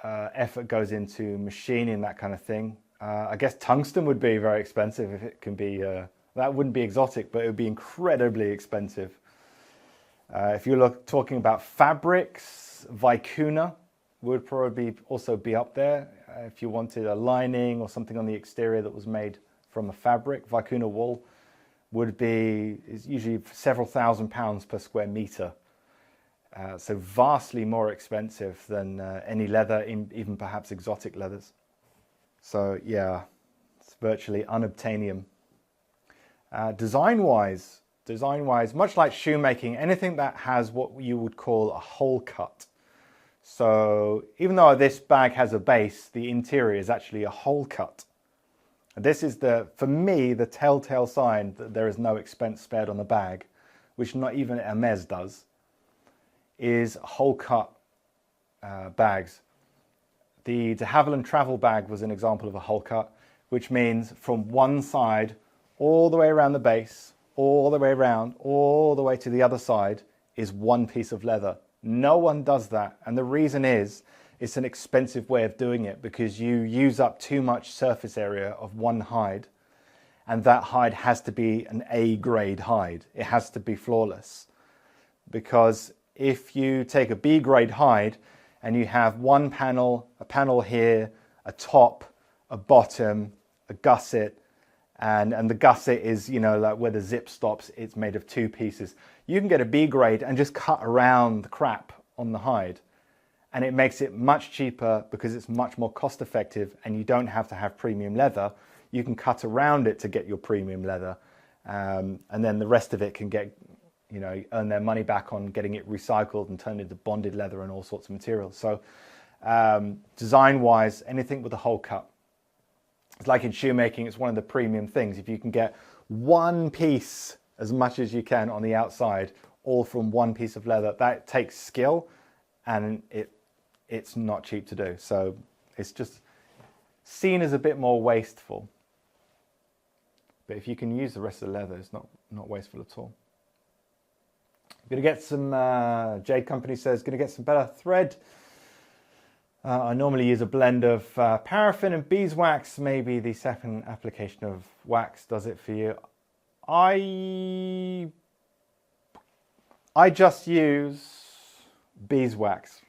effort goes into machining that kind of thing. I guess tungsten would be very expensive if it can be... that wouldn't be exotic, but it would be incredibly expensive. If you're talking about fabrics, vicuna would probably also be up there. If you wanted a lining or something on the exterior that was made from a fabric, vicuna wool is usually several £1,000s per square meter. So vastly more expensive than any leather, even perhaps exotic leathers. So yeah, it's virtually unobtainium. Design-wise, much like shoemaking, anything that has what you would call a hole cut. So even though this bag has a base, the interior is actually a hole cut. This is, for me, the telltale sign that there is no expense spared on the bag, which not even Hermes does, is hole cut bags. The de Havilland travel bag was an example of a hole cut, which means from one side all the way around the base, all the way around, all the way to the other side is one piece of leather. No one does that, and the reason is it's an expensive way of doing it because you use up too much surface area of one hide, and that hide has to be an A-grade hide. It has to be flawless, because if you take a B-grade hide and you have one panel, a panel here, a top, a bottom, a gusset, and the gusset is, you know, like where the zip stops, it's made of two pieces. You can get a B grade and just cut around the crap on the hide. And it makes it much cheaper because it's much more cost effective, and you don't have to have premium leather. You can cut around it to get your premium leather. And then the rest of it can get, you know, earn their money back on getting it recycled and turned into bonded leather and all sorts of materials. So design wise, anything with a hole cut. It's like in shoemaking, it's one of the premium things. If you can get one piece as much as you can on the outside, all from one piece of leather, that takes skill, and it's not cheap to do. So it's just seen as a bit more wasteful. But if you can use the rest of the leather, it's not wasteful at all. Gonna get some, Jade Company says, gonna get some better thread. I normally use a blend of paraffin and beeswax. Maybe the second application of wax does it for you. I just use beeswax.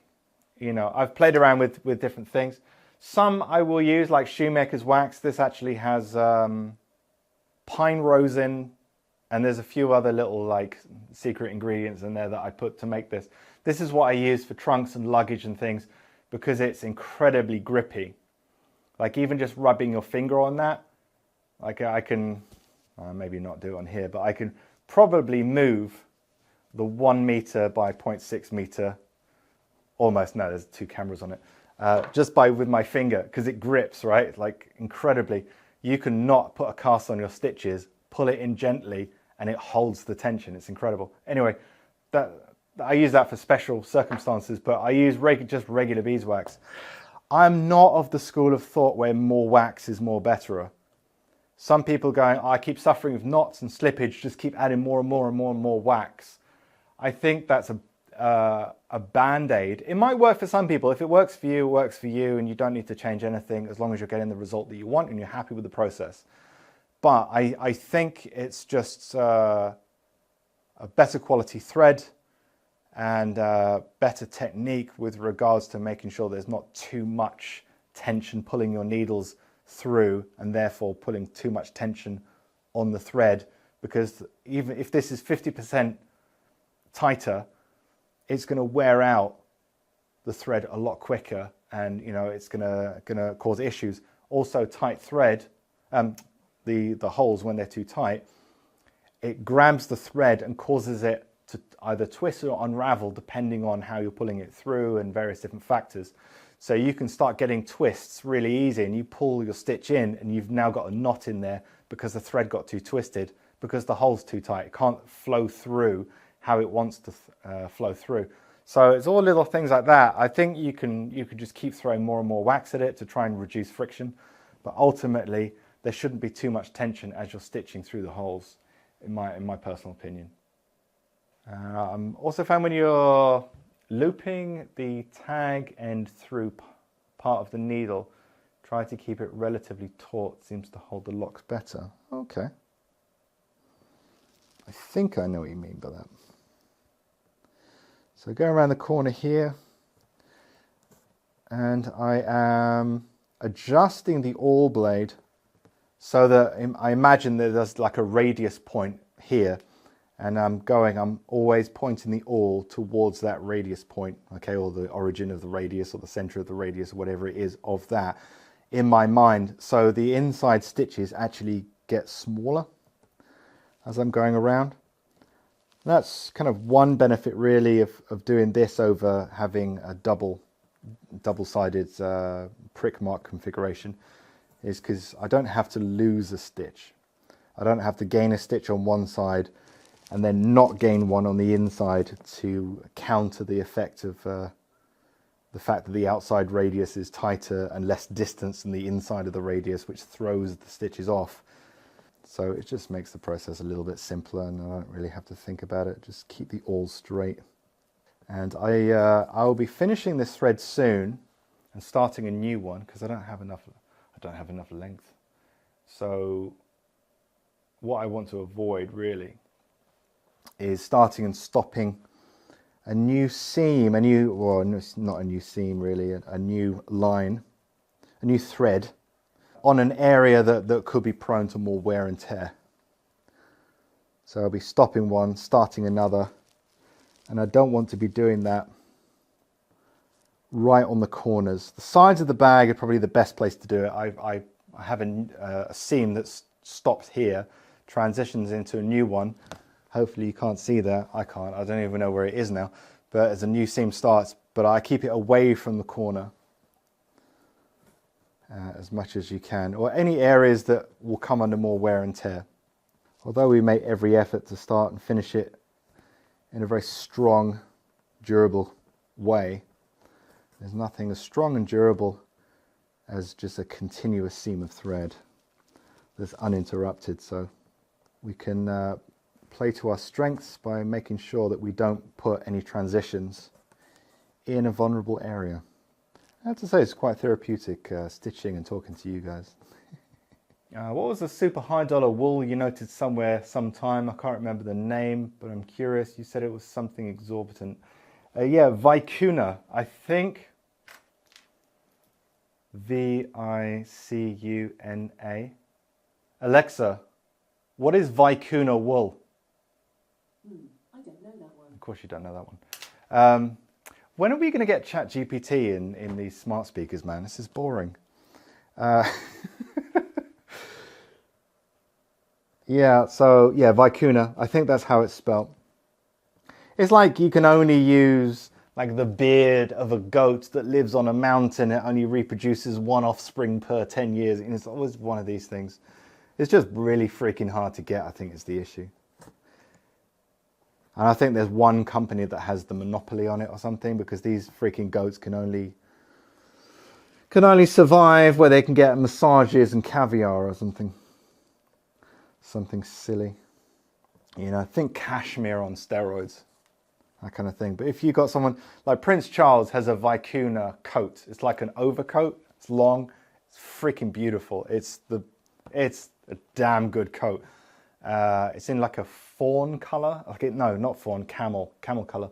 You know, I've played around with different things. Some I will use, like shoemaker's wax. This actually has pine rosin, and there's a few other little like secret ingredients in there that I put to make this. This is what I use for trunks and luggage and things because it's incredibly grippy. Like even just rubbing your finger on that, like I can, maybe not do it on here, but I can probably move the 1 meter by 0.6 meter, almost, no, there's 2 cameras on it, just with my finger, because it grips, right? Like incredibly. You can not put a cast on your stitches, pull it in gently, and it holds the tension. It's incredible. Anyway, I use that for special circumstances, but I use just regular beeswax. I'm not of the school of thought where more wax is more better. Some people going, oh, I keep suffering with knots and slippage, just keep adding more and more and more and more wax. I think that's a band-aid. It might work for some people. If it works for you, it works for you, and you don't need to change anything as long as you're getting the result that you want and you're happy with the process. But I think it's just a better quality thread and better technique with regards to making sure there's not too much tension pulling your needles through and therefore putting too much tension on the thread, because even if this is 50% tighter, it's going to wear out the thread a lot quicker, and you know it's going to cause issues. Also, tight thread, the holes, when they're too tight, it grabs the thread and causes it to either twist or unravel depending on how you're pulling it through and various different factors. So you can start getting twists really easy, and you pull your stitch in and you've now got a knot in there because the thread got too twisted, because the hole's too tight. It can't flow through how it wants to flow through. So it's all little things like that. I think you could just keep throwing more and more wax at it to try and reduce friction, but ultimately there shouldn't be too much tension as you're stitching through the holes, in my personal opinion. Also found when you're looping the tag end through part of the needle, try to keep it relatively taut. Seems to hold the locks better. Okay. I think I know what you mean by that. So going around the corner here, and I am adjusting the awl blade so that I imagine that there's like a radius point here, and I'm always pointing the awl towards that radius point, okay, or the origin of the radius or the center of the radius or whatever it is of that in my mind. So the inside stitches actually get smaller as I'm going around. That's kind of one benefit really of doing this over having a double-sided prick mark configuration, is because I don't have to lose a stitch. I don't have to gain a stitch on one side and then not gain one on the inside to counter the effect of the fact that the outside radius is tighter and less distance than the inside of the radius, which throws the stitches off. So it just makes the process a little bit simpler, and I don't really have to think about it. Just keep the awl straight. And I will be finishing this thread soon and starting a new one because I don't have enough length. So what I want to avoid really is starting and stopping a new seam, not a new seam really, a new line, a new thread on an area that could be prone to more wear and tear. So I'll be stopping one, starting another, and I don't want to be doing that right on the corners. The sides of the bag are probably the best place to do it. I have a seam that stops here, transitions into a new one. Hopefully you can't see that. I can't. I don't even know where it is now. But as a new seam starts, but I keep it away from the corner as much as you can, or any areas that will come under more wear and tear. Although we make every effort to start and finish it in a very strong, durable way, there's nothing as strong and durable as just a continuous seam of thread that's uninterrupted. So we can play to our strengths by making sure that we don't put any transitions in a vulnerable area. I have to say it's quite therapeutic stitching and talking to you guys. What was the super high dollar wool you noted somewhere sometime? I can't remember the name, but I'm curious. You said it was something exorbitant. Yeah, vicuna, I think. V-I-C-U-N-A. Alexa, what is vicuna wool? I don't know that one. Of course you don't know that one. When are we going to get ChatGPT in these smart speakers, man? This is boring. Yeah, so yeah, vicuna. I think that's how it's spelled. It's like you can only use like the beard of a goat that lives on a mountain. It only reproduces one offspring per 10 years. And it's always one of these things. It's just really freaking hard to get, I think, is the issue. And I think there's one company that has the monopoly on it or something, because these freaking goats can only survive where they can get massages and caviar or something. Something silly. You know, think cashmere on steroids. That kind of thing. But if you got someone like Prince Charles has a vicuna coat. It's like an overcoat. It's long. It's freaking beautiful. It's a damn good coat. It's in like a fawn color. No, not fawn, camel color.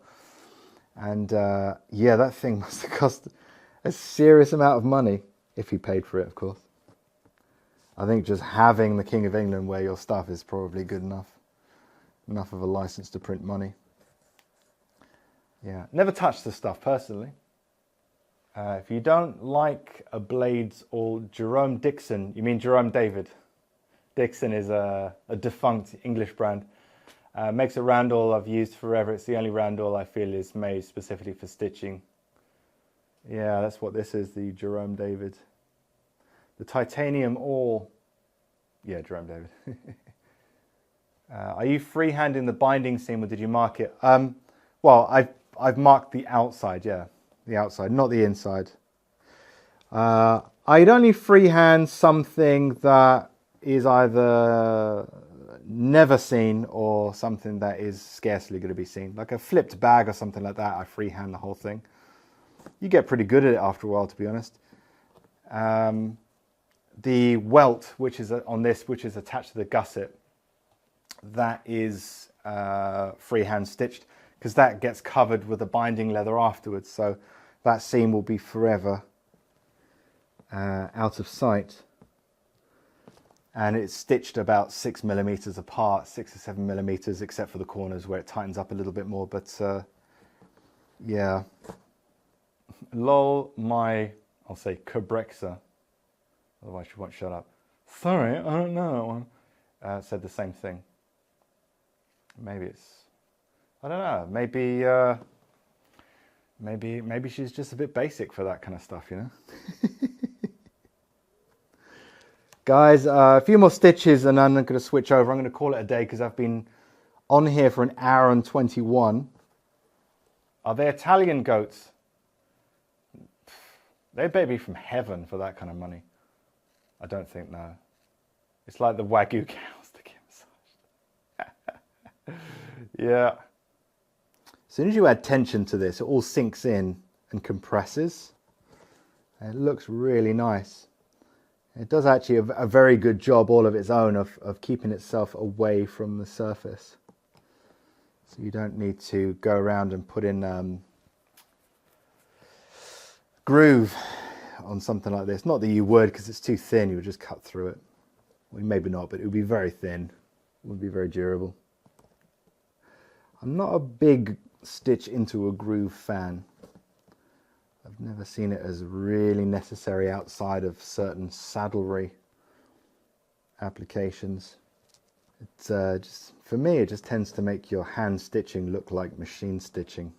And yeah, that thing must have cost a serious amount of money if you paid for it, of course. I think just having the King of England wear your stuff is probably good enough. Enough of a license to print money. Yeah, never touched the stuff personally. If you don't like a Blades or Jerome Dixon, you mean Jerome David. Dixon is a defunct English brand. Makes a roundel I've used forever. It's the only roundel I feel is made specifically for stitching. Yeah, that's what this is, the Jerome David. The titanium ore. Yeah, Jerome David. Are you freehanding the binding seam or did you mark it? Well, I've marked the outside, yeah. The outside, not the inside. I'd only freehand something that is either never seen or something that is scarcely going to be seen. Like a flipped bag or something like that, I freehand the whole thing. You get pretty good at it after a while, to be honest. The welt, which is on this, which is attached to the gusset, that is freehand stitched, because that gets covered with a binding leather afterwards. So that seam will be forever out of sight. And it's stitched about 6 millimeters apart, 6 or 7 millimeters, except for the corners where it tightens up a little bit more. But yeah, lol, I'll say Cabrexa, otherwise she won't shut up. Sorry, I don't know that one. Said the same thing. Maybe it's, I don't know, maybe she's just a bit basic for that kind of stuff, you know? Guys, a few more stitches and I'm going to switch over. I'm going to call it a day because I've been on here for an hour and 21. Are they Italian goats? They better be from heaven for that kind of money. I don't think, no. It's like the Wagyu cows that get massaged. Yeah. As soon as you add tension to this, it all sinks in and compresses. It looks really nice. It does actually a very good job all of its own of keeping itself away from the surface. So you don't need to go around and put in groove on something like this. Not that you would, because it's too thin, you would just cut through it. Well, maybe not, but it would be very thin. It would be very durable. I'm not a big stitch into a groove fan. I've never seen it as really necessary outside of certain saddlery applications. It's just, for me, it just tends to make your hand stitching look like machine stitching.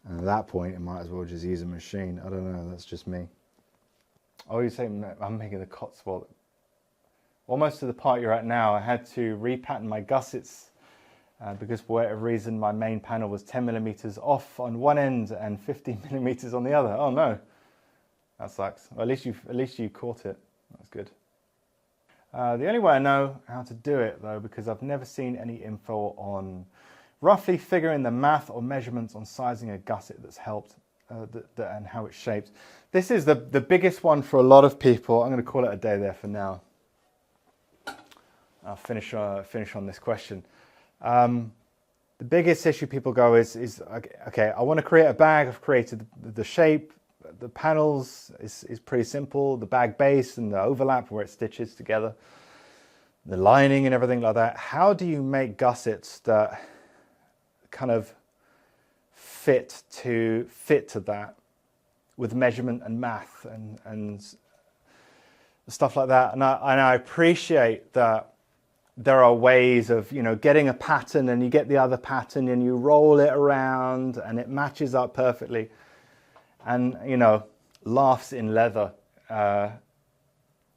And at that point, it might as well just use a machine. I don't know, that's just me. Oh, you're saying I'm making the Cotswold. Almost to the part you're at now, I had to repattern my gussets because for whatever reason my main panel was 10 millimeters off on one end and 15 millimeters on the other. Oh no, that sucks. Well, at least you caught it. That's good. The only way I know how to do it though, because I've never seen any info on roughly figuring the math or measurements on sizing a gusset that's helped. and how it's shaped. This is the biggest one for a lot of people. I'm going to call it a day there for now. I'll finish on this question. The biggest issue people go is okay, I want to create a bag. I've created the shape, the panels is pretty simple, the bag base and the overlap where it stitches together, the lining and everything like that. How do you make gussets that kind of fit to that with measurement and math and stuff like that? And I appreciate that there are ways of, you know, getting a pattern and you get the other pattern and you roll it around and it matches up perfectly. And, you know, laughs in leather.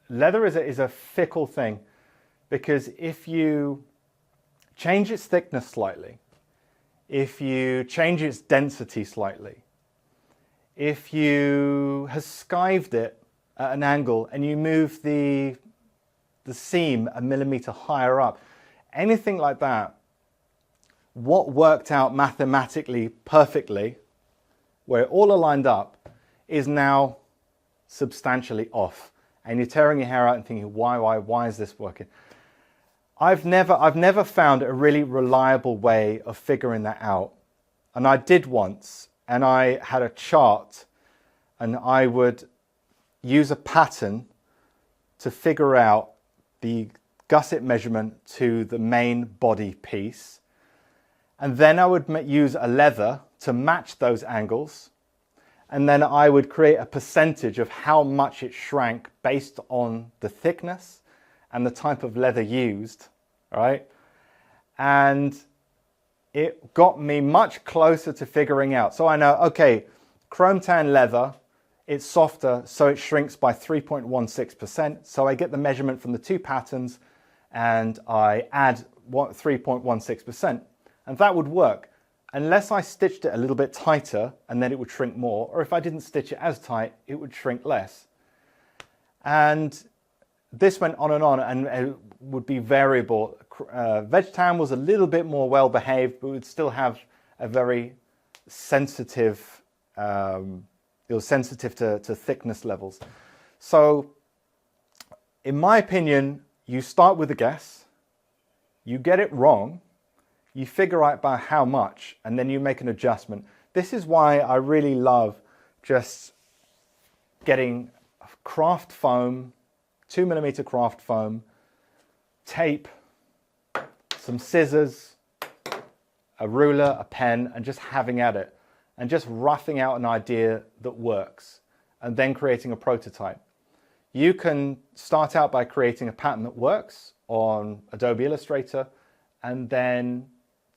Leather is a fickle thing, because if you change its thickness slightly, if you change its density slightly, if you have skived it at an angle and you move the seam a millimeter higher up, anything like that, what worked out mathematically perfectly, where it all aligned up, is now substantially off. And you're tearing your hair out and thinking, why is this working? I've never found a really reliable way of figuring that out. And I did once, and I had a chart, and I would use a pattern to figure out the gusset measurement to the main body piece. And then I would use a leather to match those angles. And then I would create a percentage of how much it shrank based on the thickness and the type of leather used, right? And it got me much closer to figuring out. So I know, okay, chrome tan leather, it's softer, so it shrinks by 3.16%. So I get the measurement from the two patterns and I add 3.16%. And that would work, unless I stitched it a little bit tighter and then it would shrink more, or if I didn't stitch it as tight, it would shrink less. And this went on and it would be variable. Veg tan was a little bit more well behaved, but would still have a very sensitive, it was sensitive to thickness levels. So in my opinion, you start with a guess, you get it wrong, you figure out by how much, and then you make an adjustment. This is why I really love just getting craft foam, 2mm craft foam, tape, some scissors, a ruler, a pen, and just having at it, and just roughing out an idea that works, and then creating a prototype. You can start out by creating a pattern that works on Adobe Illustrator, and then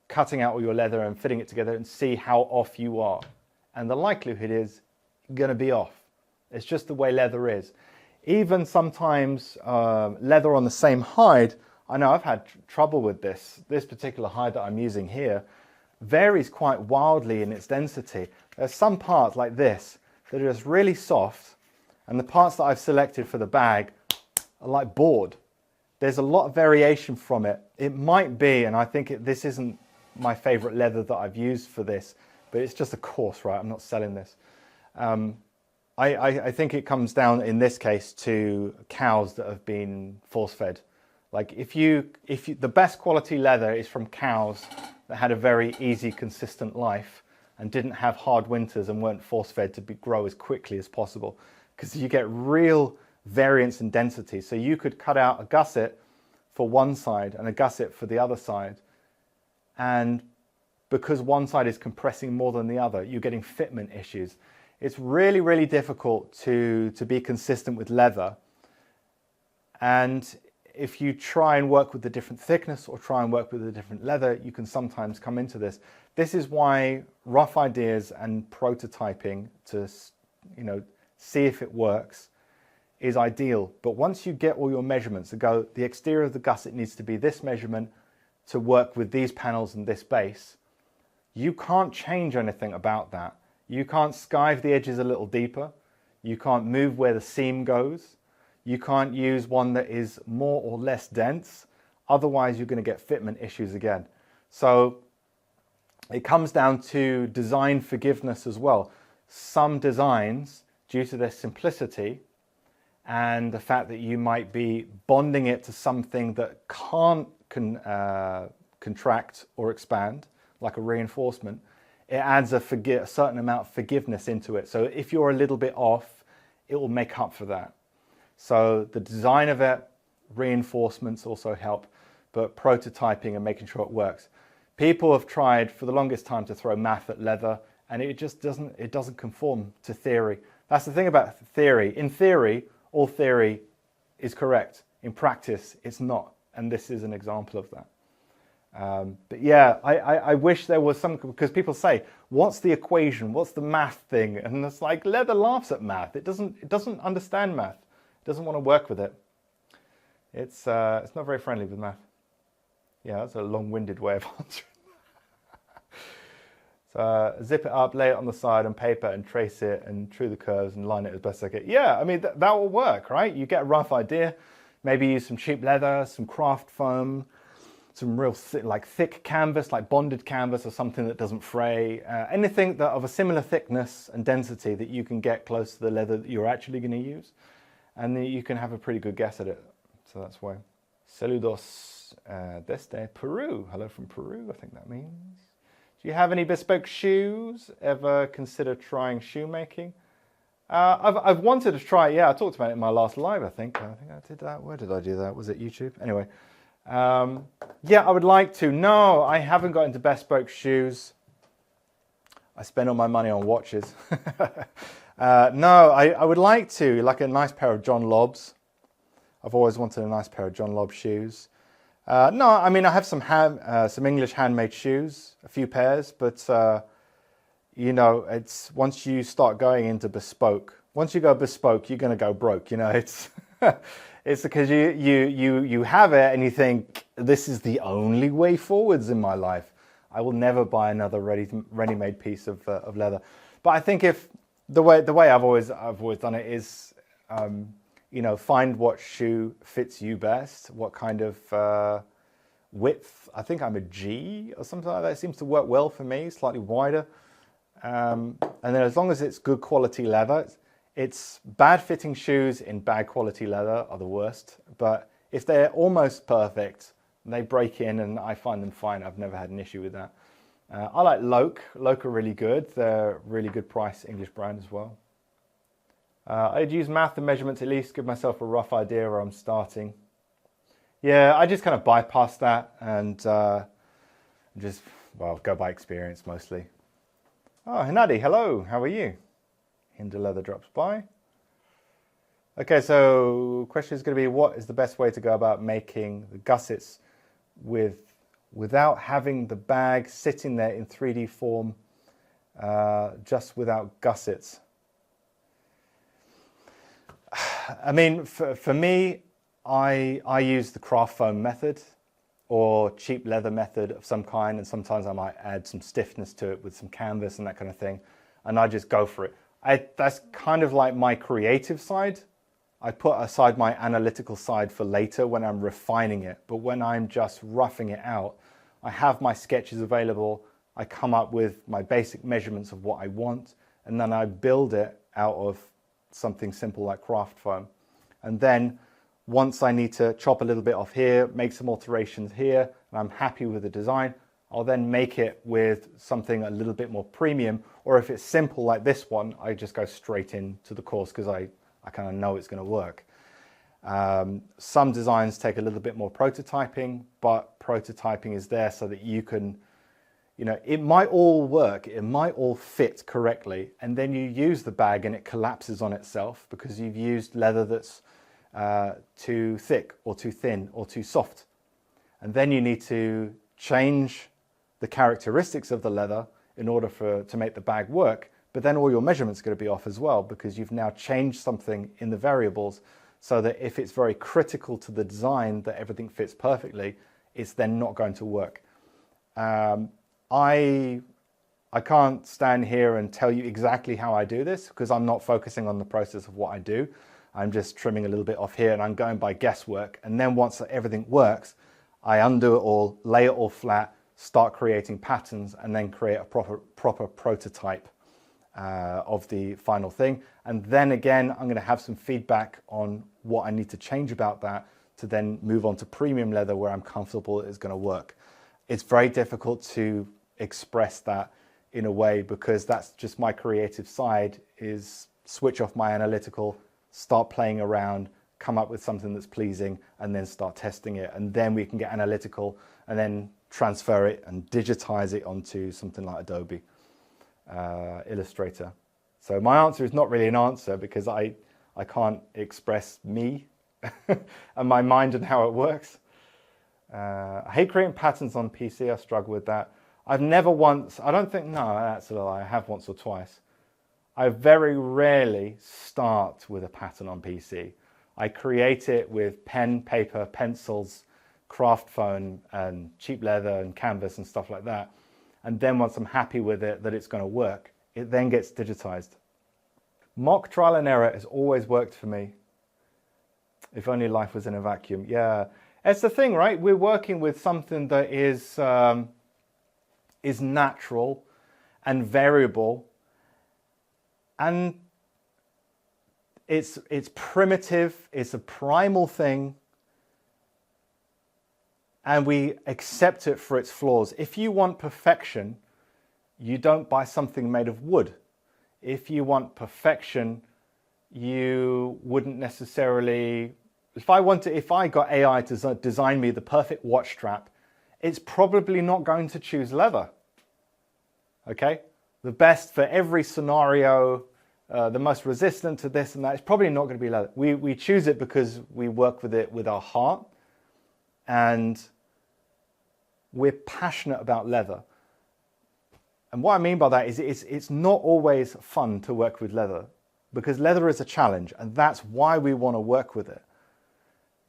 cutting out all your leather and fitting it together and see how off you are. And the likelihood is you're going to be off. It's just the way leather is. Even sometimes leather on the same hide, I know I've had trouble with this. This particular hide that I'm using here varies quite wildly in its density. There's some parts like this that are just really soft, and the parts that I've selected for the bag are like board. There's a lot of variation from it. It might be, and I think this isn't my favorite leather that I've used for this, but it's just a course, right? I'm not selling this. I think it comes down in this case to cows that have been force fed. Like if you the best quality leather is from cows that had a very easy, consistent life and didn't have hard winters and weren't force fed to grow as quickly as possible, because you get real variance in density. So you could cut out a gusset for one side and a gusset for the other side, and because one side is compressing more than the other, you're getting fitment issues. It's really, really difficult to be consistent with leather. And if you try and work with a different thickness or try and work with a different leather, you can sometimes come into this. This is why rough ideas and prototyping to, you know, see if it works is ideal. But once you get all your measurements and go, the exterior of the gusset needs to be this measurement to work with these panels and this base, you can't change anything about that. You can't skive the edges a little deeper. You can't move where the seam goes. You can't use one that is more or less dense. Otherwise, you're going to get fitment issues again. So it comes down to design forgiveness as well. some designs, due to their simplicity and the fact that you might be bonding it to something that can't contract or expand, like a reinforcement, it adds a certain amount of forgiveness into it. So if you're a little bit off, it will make up for that. So the design of it, reinforcements also help, but prototyping and making sure it works. People have tried for the longest time to throw math at leather, and it just doesn't conform to theory. That's the thing about theory. In theory, all theory is correct. In practice, it's not. And this is an example of that. But yeah, I wish there was some, because people say, what's the equation? What's the math thing? And it's like, leather laughs at math. It doesn't understand math. It doesn't want to work with it. It's not very friendly with math. Yeah, that's a long-winded way of answering. So zip it up, lay it on the side on paper and trace it and true the curves and line it as best I can. Yeah, I mean, that will work, right? You get a rough idea. Maybe use some cheap leather, some craft foam, some real thick canvas, like bonded canvas or something that doesn't fray. Anything that of a similar thickness and density that you can get close to the leather that you're actually going to use. And then you can have a pretty good guess at it. So that's why. Saludos desde Peru. Hello from Peru, I think that means. Do you have any bespoke shoes? Ever consider trying shoemaking? I've wanted to try it. Yeah, I talked about it in my last live, I think. I did that. Where did I do that? Was it YouTube? Anyway. Yeah, I would like to. No, I haven't got into bespoke shoes. I spend all my money on watches. No, I would like to, like a nice pair of John Lobbs. I've always wanted a nice pair of John Lobb shoes. No, I mean, I have some English handmade shoes, a few pairs, but you know, it's once you start going into bespoke, once you go bespoke, you're going to go broke. You know, it's it's because you have it and you think this is the only way forwards in my life. I will never buy another ready-made piece of leather. But I think if the way I've always done it is, you know, find what shoe fits you best, what kind of width. I think I'm a G or something like that. It seems to work well for me, slightly wider. And then as long as it's good quality leather, it's bad fitting shoes in bad quality leather are the worst. But if they're almost perfect, they break in and I find them fine. I've never had an issue with that. I like Loke. Loke are really good. They're really good price English brand as well. I'd use math and measurements at least, give myself a rough idea where I'm starting. Yeah, I just kind of bypass that and just, well, go by experience mostly. Oh, Hinadi, hello, how are you? Hinder Leather drops by. Okay, so question is going to be, what is the best way to go about making the gussets without having the bag sitting there in 3D form, just without gussets? I mean, for me, I use the craft foam method or cheap leather method of some kind, and sometimes I might add some stiffness to it with some canvas and that kind of thing, and I just go for it. That's kind of like my creative side. I put aside my analytical side for later when I'm refining it, but when I'm just roughing it out, I have my sketches available, I come up with my basic measurements of what I want, and then I build it out of something simple like craft foam. And then once I need to chop a little bit off here, make some alterations here, and I'm happy with the design, I'll then make it with something a little bit more premium. Or if it's simple like this one, I just go straight into the course because I kind of know it's going to work. Some designs take a little bit more prototyping, but prototyping is there so that you can, you know, it might all work, it might all fit correctly, and then you use the bag and it collapses on itself because you've used leather that's too thick or too thin or too soft. And then you need to change the characteristics of the leather in order to make the bag work, but then all your measurements are going to be off as well because you've now changed something in the variables so that if it's very critical to the design that everything fits perfectly, it's then not going to work. I can't stand here and tell you exactly how I do this because I'm not focusing on the process of what I do. I'm just trimming a little bit off here and I'm going by guesswork. And then once everything works, I undo it all, lay it all flat, start creating patterns, and then create a proper prototype. of the final thing. And then again, I'm going to have some feedback on what I need to change about that to then move on to premium leather where I'm comfortable it's going to work. It's very difficult to express that in a way because that's just my creative side, is switch off my analytical, start playing around, come up with something that's pleasing, and then start testing it. And then we can get analytical and then transfer it and digitize it onto something like Adobe Illustrator. So my answer is not really an answer because I can't express me and my mind and how it works. I hate creating patterns on PC. I struggle with that. I've never once, I don't think, no, that's a lie. I have once or twice. I very rarely start with a pattern on PC. I create it with pen, paper, pencils, craft foam and cheap leather and canvas and stuff like that. And then once I'm happy with it, that it's going to work, it then gets digitized. Mock trial and error has always worked for me. If only life was in a vacuum. Yeah, it's the thing, right? We're working with something that is natural and variable, and it's primitive. It's a primal thing, and we accept it for its flaws. If you want perfection, you don't buy something made of wood. If you want perfection, you wouldn't necessarily, if I got AI to design me the perfect watch strap, it's probably not going to choose leather. Okay? The best for every scenario, the most resistant to this and that, it's probably not going to be leather. We choose it because we work with it with our heart, and we're passionate about leather. And what I mean by that is it's not always fun to work with leather, because leather is a challenge, and that's why we want to work with it.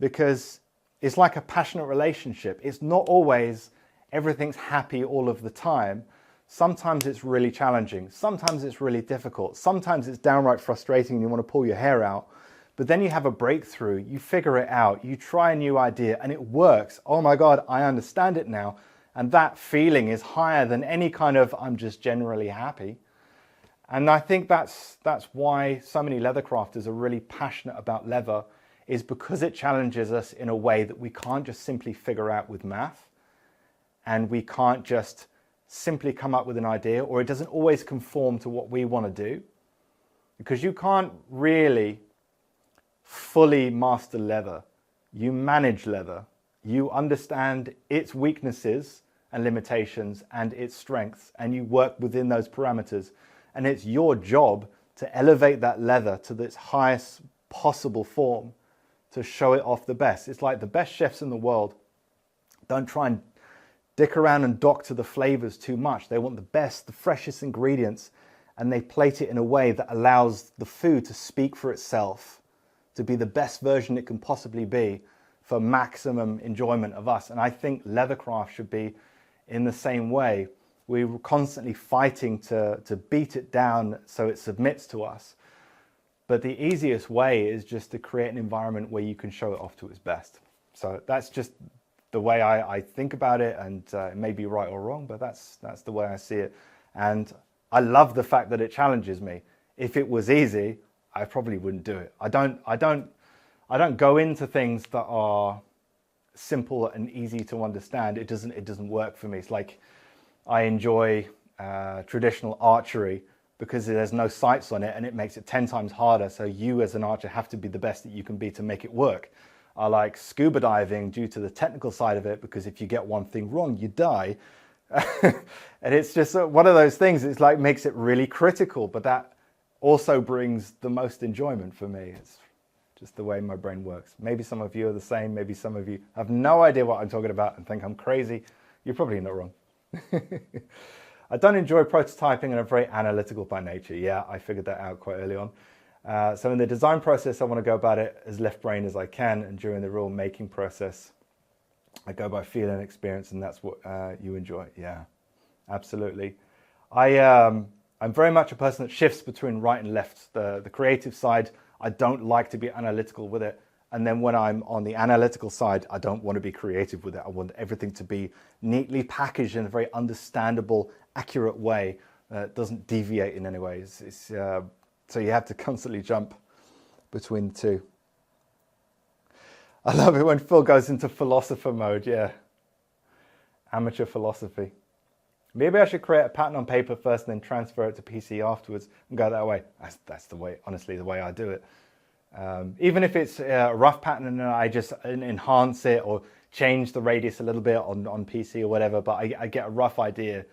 Because it's like a passionate relationship. It's not always everything's happy all of the time. Sometimes it's really challenging. Sometimes it's really difficult. Sometimes it's downright frustrating and you want to pull your hair out. But then you have a breakthrough, you figure it out, you try a new idea and it works. Oh my God, I understand it now. And that feeling is higher than any kind of I'm just generally happy. And I think that's why so many leather crafters are really passionate about leather, is because it challenges us in a way that we can't just simply figure out with math, and we can't just simply come up with an idea, or it doesn't always conform to what we want to do, because you can't really fully master leather. You manage leather. You understand its weaknesses and limitations and its strengths, and you work within those parameters. And it's your job to elevate that leather to its highest possible form, to show it off the best. It's like the best chefs in the world don't try and dick around and dock to the flavors too much. They want the best, the freshest ingredients, and they plate it in a way that allows the food to speak for itself, to be the best version it can possibly be for maximum enjoyment of us. And I think leathercraft should be in the same way. We're constantly fighting to beat it down so it submits to us. But the easiest way is just to create an environment where you can show it off to its best. So that's just the way I think about it, and it may be right or wrong, but that's the way I see it. And I love the fact that it challenges me. If it was easy, I probably wouldn't do it. I don't go into things that are simple and easy to understand. It doesn't work for me. It's like I enjoy traditional archery because there's no sights on it, and it makes it 10 times harder. So you as an archer have to be the best that you can be to make it work. I like scuba diving due to the technical side of it, because if you get one thing wrong, you die. And it's just one of those things. It's like makes it really critical, but that also brings the most enjoyment for me. It's just the way my brain works. Maybe some of you are the same. Maybe some of you have no idea what I'm talking about and think I'm crazy. You're probably not wrong. I don't enjoy prototyping and I'm very analytical by nature. Yeah, I figured that out quite early on. So in the design process, I want to go about it as left brain as I can. And during the real making process, I go by feel and experience, and that's what you enjoy. Yeah, absolutely. I'm very much a person that shifts between right and left. The creative side, I don't like to be analytical with it. And then when I'm on the analytical side, I don't want to be creative with it. I want everything to be neatly packaged in a very understandable, accurate way doesn't deviate in any way. So you have to constantly jump between the two. I love it when Phil goes into philosopher mode, yeah. Amateur philosophy. Maybe I should create a pattern on paper first and then transfer it to PC afterwards and go that way. That's the way, honestly, the way I do it. Even if it's a rough pattern and I just enhance it or change the radius a little bit on PC or whatever, but I get a rough idea,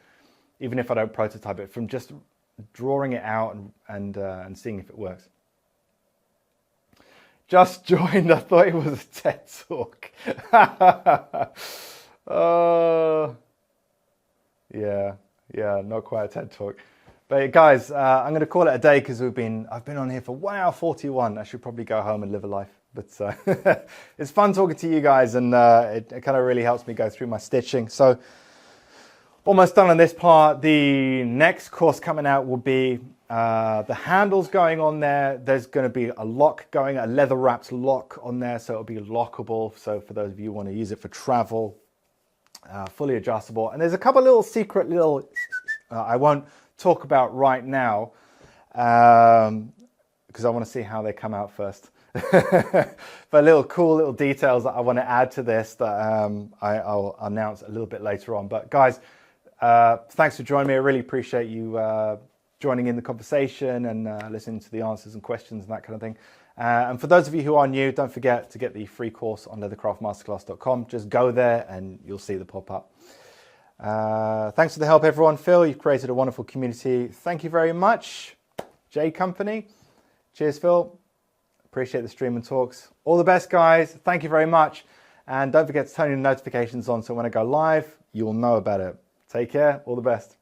even if I don't prototype it, from just drawing it out and seeing if it works. Just joined, I thought it was a TED Talk. Yeah, not quite a TED Talk. But guys, I'm going to call it a day because I've been on here for 1 hour 41. I should probably go home and live a life. But it's fun talking to you guys, and it kind of really helps me go through my stitching. So almost done on this part. The next course coming out will be the handles going on there. There's going to be a lock going, a leather wrapped lock on there, so it'll be lockable. So for those of you who want to use it for travel, fully adjustable. And there's a couple little secret I won't talk about right now because I want to see how they come out first. But cool little details that I want to add to this that I'll announce a little bit later on. But guys, thanks for joining me. I really appreciate you joining in the conversation and listening to the answers and questions and that kind of thing. And for those of you who are new, don't forget to get the free course on leathercraftmasterclass.com. Just go there and you'll see the pop-up. Thanks for the help, everyone. Phil, you've created a wonderful community. Thank you very much. J Company. Cheers, Phil. Appreciate the stream and talks. All the best, guys. Thank you very much. And don't forget to turn your notifications on so when I go live, you'll know about it. Take care. All the best.